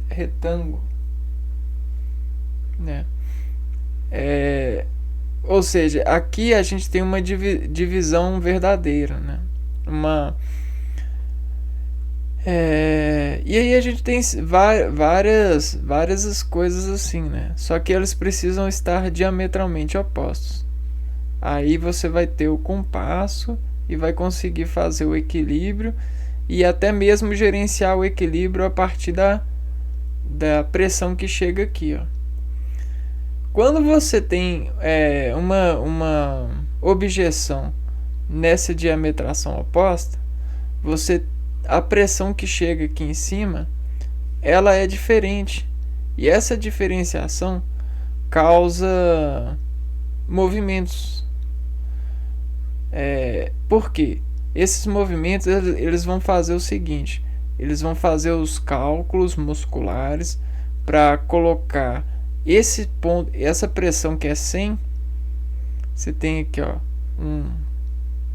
retângulo, né? Ou seja, aqui a gente tem uma divisão verdadeira, né? E aí a gente tem várias coisas assim, né? Só que eles precisam estar diametralmente opostos. Aí você vai ter o compasso e vai conseguir fazer o equilíbrio e até mesmo gerenciar o equilíbrio a partir da pressão que chega aqui, ó. Quando você tem uma objeção nessa diametração oposta, a pressão que chega aqui em cima, ela é diferente. E essa diferenciação causa movimentos. Por quê? Esses movimentos eles vão fazer o seguinte: eles vão fazer os cálculos musculares para colocar esse ponto, essa pressão que é 100. Você tem aqui, ó,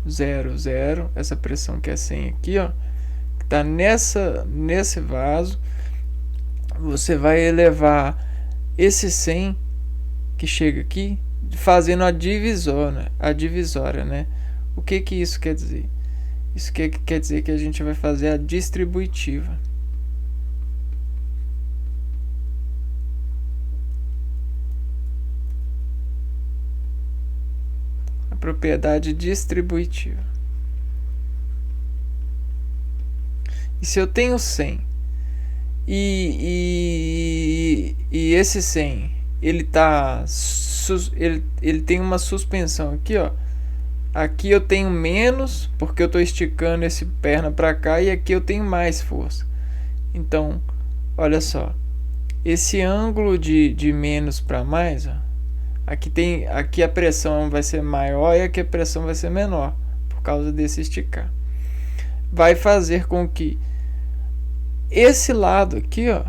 0, 0, essa pressão que é 100 aqui, ó, que está nesse vaso. Você vai elevar esse 100 que chega aqui, fazendo a divisória, né? O que isso quer dizer? Isso quer dizer que a gente vai fazer a distributiva. A propriedade distributiva. E se eu tenho 100 e esse 100 ele tem uma suspensão aqui, ó. Aqui eu tenho menos, porque eu estou esticando esse perna para cá, e aqui eu tenho mais força. Então, olha só, esse ângulo de menos para mais, ó, aqui a pressão vai ser maior e aqui a pressão vai ser menor, por causa desse esticar. Vai fazer com que esse lado aqui, ó,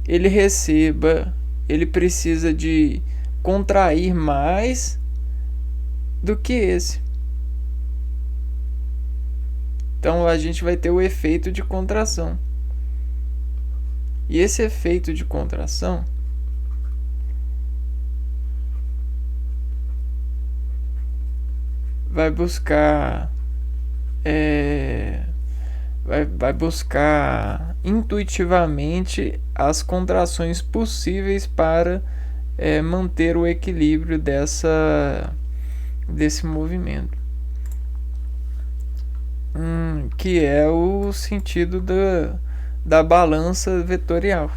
ele receba, ele precisa de contrair mais do que esse. Então a gente vai ter o efeito de contração. E esse efeito de contração vai buscar vai buscar intuitivamente as contrações possíveis para manter o equilíbrio desse movimento, que é o sentido da balança vetorial.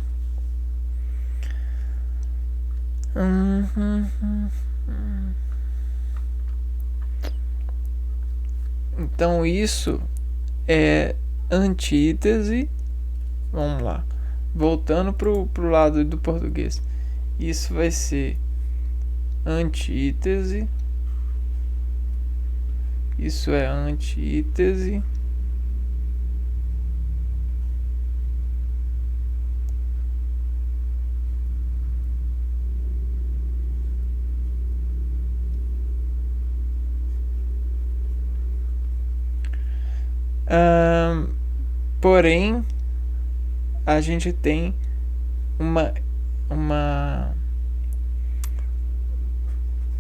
Então isso é antítese. Vamos lá, voltando pro lado do português, isso vai ser antítese, isso é antítese porém a gente tem uma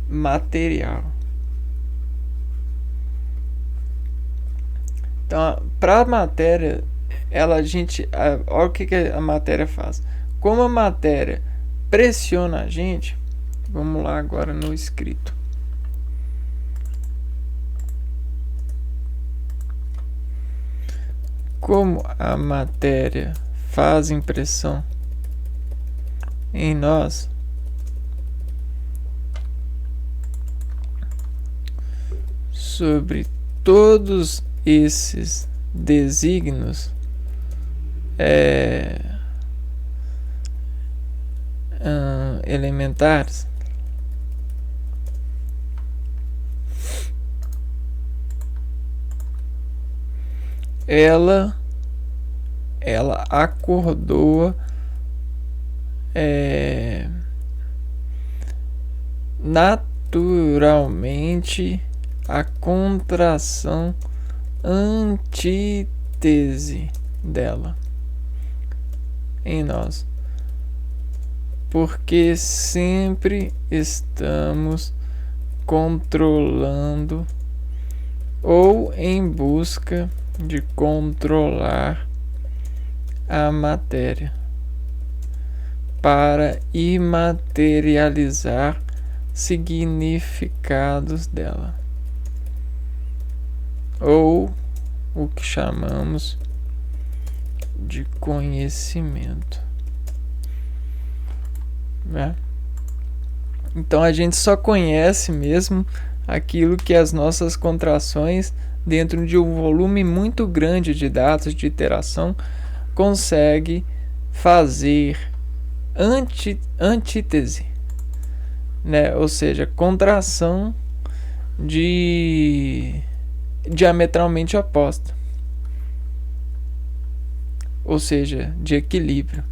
material. Então, para a matéria, olha o que a matéria faz. Como a matéria pressiona a gente, vamos lá agora no escrito. Como a matéria faz impressão em nós, sobre todos esses desígnios elementares, ela acordou naturalmente a contração antítese dela em nós, porque sempre estamos controlando ou em busca de controlar a matéria para imaterializar significados dela, ou o que chamamos de conhecimento, né? Então a gente só conhece mesmo aquilo que as nossas contrações, dentro de um volume muito grande de dados de iteração, consegue fazer antítese, né? Ou seja, contração diametralmente oposta, ou seja, de equilíbrio.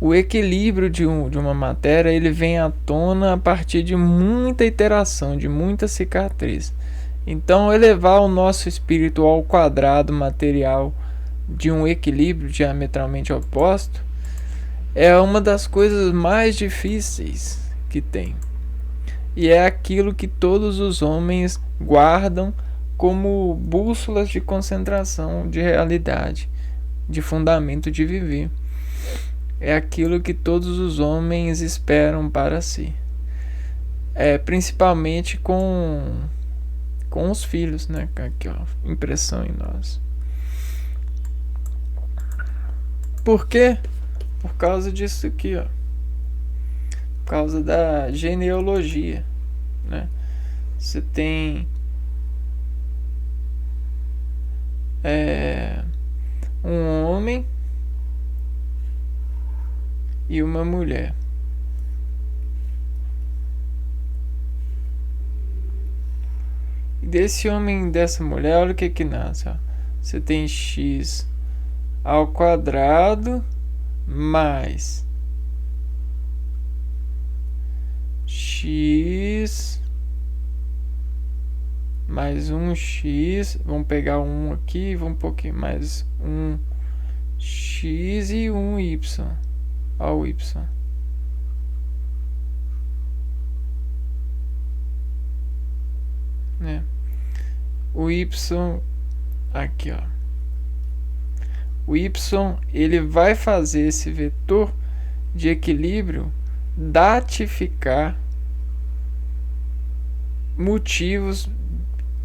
O equilíbrio de uma matéria, ele vem à tona a partir de muita iteração, de muita cicatriz. Então, elevar o nosso espírito ao quadrado material de um equilíbrio diametralmente oposto é uma das coisas mais difíceis que tem. E é aquilo que todos os homens guardam como bússolas de concentração, de realidade, de fundamento de viver. É aquilo que todos os homens esperam para si. Principalmente com os filhos, né? Aqui, ó, impressão em nós. Por quê? Por causa disso aqui, ó. Por causa da genealogia, né? Você tem um homem e uma mulher. E desse homem e dessa mulher, olha o que nasce, ó. Você tem X ao quadrado mais x mais 1x, vamos pegar um aqui, vamos um pouquinho mais 1x e 1y ao y, né? O y aqui, ó. O y ele vai fazer esse vetor de equilíbrio datificar motivos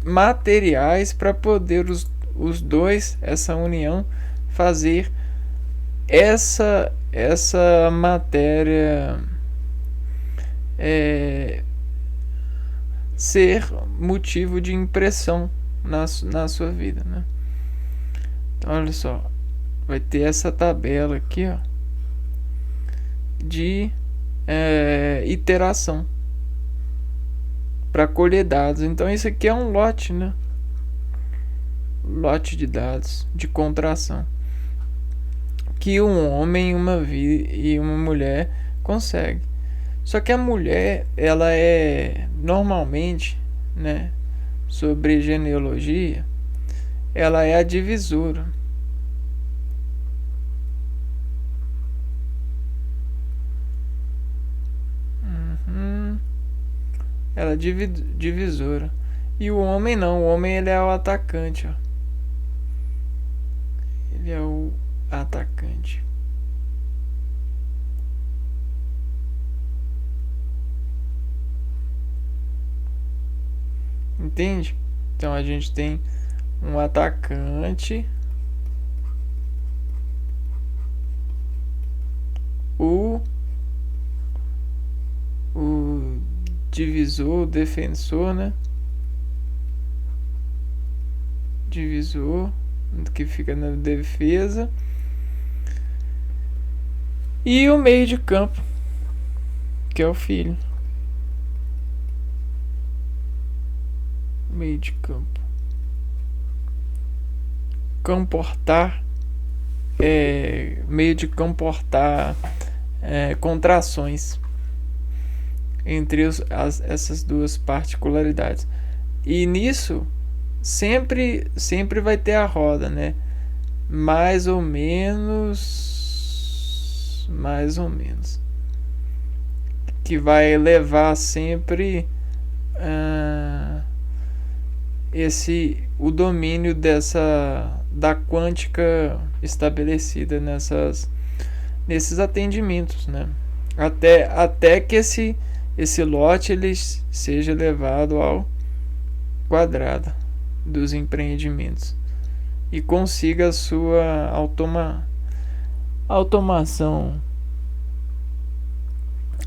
materiais para poder os dois, essa união, fazer essa matéria ser motivo de impressão na sua vida, né? Então, olha só, vai ter essa tabela aqui, ó, de iteração para colher dados. Então isso aqui é um lote, né? Lote de dados de contração que um homem e uma mulher consegue. Só que a mulher, ela é normalmente, né, sobre genealogia, ela é a divisora. Ela é divisora. E o homem não. O homem, ele é o atacante, ó. Ele é o atacante. Entende? Então a gente tem um atacante, o divisor, o defensor, né? Divisor, que fica na defesa, e o meio de campo, que é o filho. Meio de campo. Comportar, meio de comportar contrações entre essas duas particularidades. E nisso sempre vai ter a roda, né? Mais ou menos, que vai levar sempre o domínio da quântica estabelecida nesses atendimentos, né? Até que esse lote ele seja levado ao quadrado dos empreendimentos e consiga a sua automação,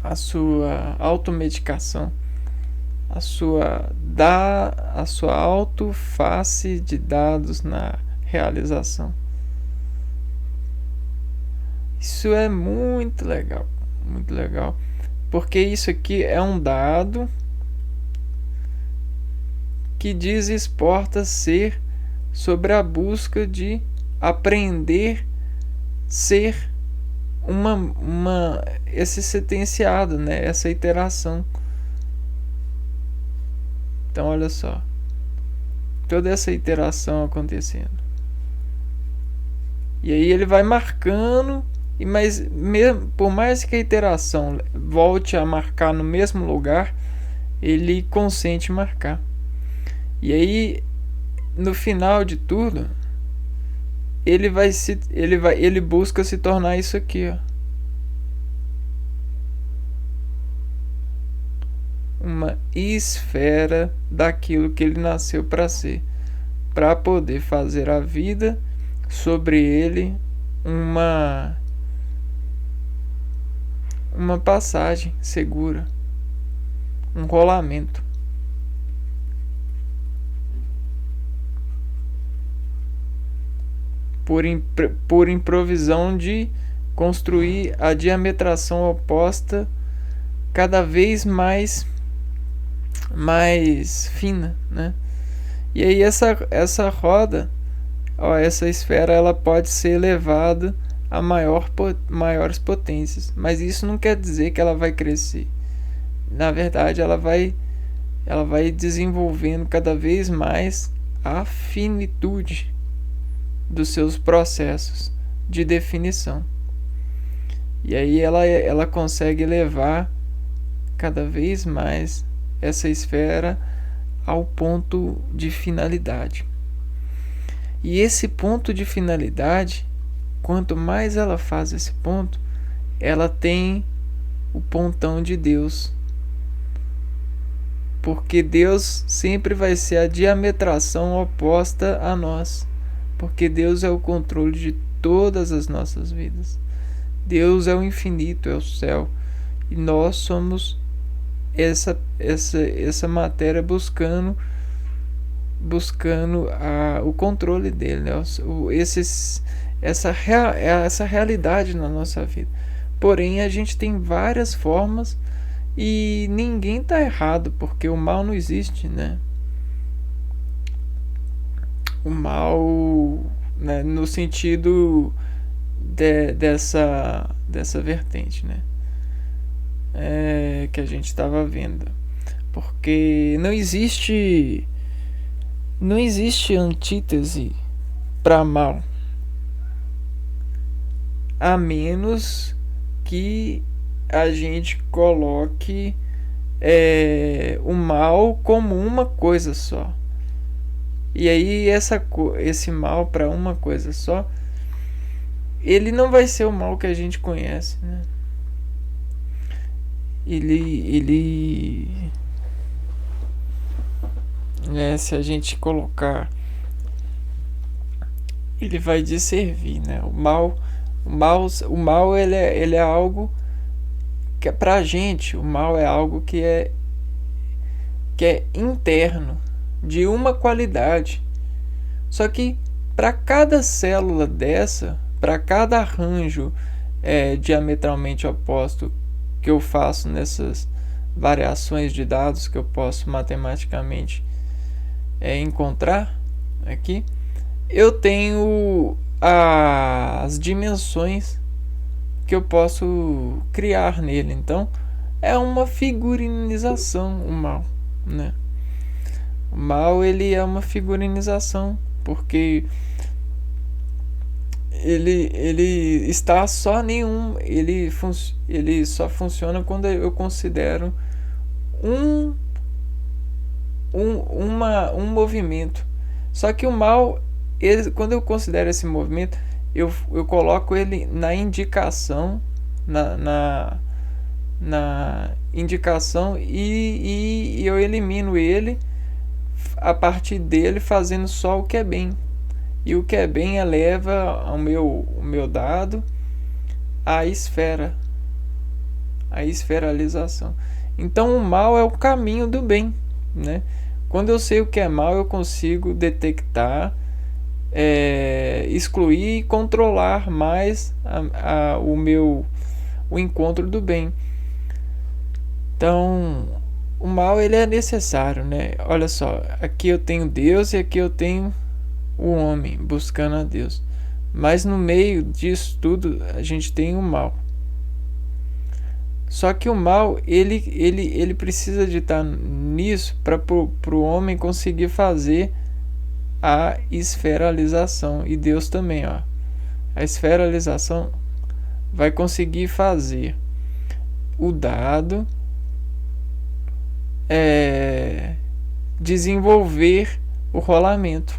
a sua automedicação, a sua autoface de dados na realização. Isso é muito legal, porque isso aqui é um dado que exporta ser sobre a busca de aprender ser esse sentenciado, né? Essa iteração. Então olha só, toda essa iteração acontecendo, e aí ele vai marcando, mas por mais que a iteração volte a marcar no mesmo lugar, ele consente marcar. E aí no final de tudo ele busca se tornar isso aqui, ó, uma esfera daquilo que ele nasceu para ser, para poder fazer a vida sobre ele uma passagem segura, um rolamento. Por improvisão de construir a diametração oposta cada vez mais fina, né? E aí essa roda ó, essa esfera ela pode ser elevada a maiores potências, mas isso não quer dizer que ela vai crescer. Na verdade, ela vai desenvolvendo cada vez mais a finitude dos seus processos de definição. E aí ela consegue levar cada vez mais essa esfera ao ponto de finalidade. E esse ponto de finalidade, quanto mais ela faz esse ponto, ela tem o pontão de Deus. Porque Deus sempre vai ser a diametração oposta a nós. Porque Deus é o controle de todas as nossas vidas. Deus é o infinito, é o céu. E nós somos essa matéria buscando o controle dele, né? Essa realidade na nossa vida. Porém, a gente tem várias formas e ninguém está errado, porque o mal não existe, né? O mal, né, no sentido dessa vertente, né? Que a gente estava vendo. Porque não existe antítese para mal, a menos que a gente coloque o mal como uma coisa só. E aí esse mal para uma coisa só, ele não vai ser o mal que a gente conhece, né? Se a gente colocar, ele vai disservir, né? O mal ele é algo que é pra gente. O mal é algo que é interno, de uma qualidade. Só que para cada célula dessa, para cada arranjo diametralmente oposto que eu faço nessas variações de dados que eu posso matematicamente encontrar aqui, eu tenho as dimensões que eu posso criar nele. Então é uma figurinização o mal, né? O mal ele é uma figurinização, porque ele está só ele só funciona quando eu considero um movimento. Só que o mal, quando eu considero esse movimento, eu coloco ele na indicação, na indicação, e eu elimino ele a partir dele, fazendo só o que é bem. E o que é bem eleva o meu dado à esfera, a esferalização. Então o mal é o caminho do bem, né? Quando eu sei o que é mal, eu consigo detectar, excluir e controlar mais o encontro do bem. Então o mal ele é necessário, né? Olha só, aqui eu tenho Deus e aqui eu tenho o homem buscando a Deus, mas no meio disso tudo a gente tem o mal. Só que o mal ele precisa de estar nisso para o homem conseguir fazer a esferalização, e Deus também, ó. A esferalização vai conseguir fazer o dado desenvolver o rolamento,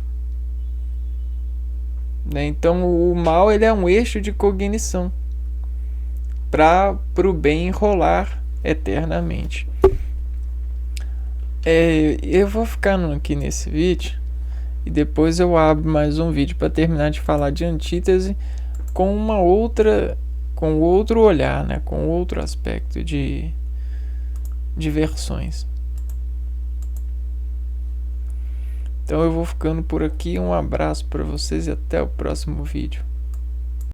né? Então o mal ele é um eixo de cognição para o bem rolar eternamente. Eu vou ficando aqui nesse vídeo e depois eu abro mais um vídeo para terminar de falar de antítese com outro olhar, né? Com outro aspecto de versões. Então eu vou ficando por aqui, um abraço para vocês e até o próximo vídeo.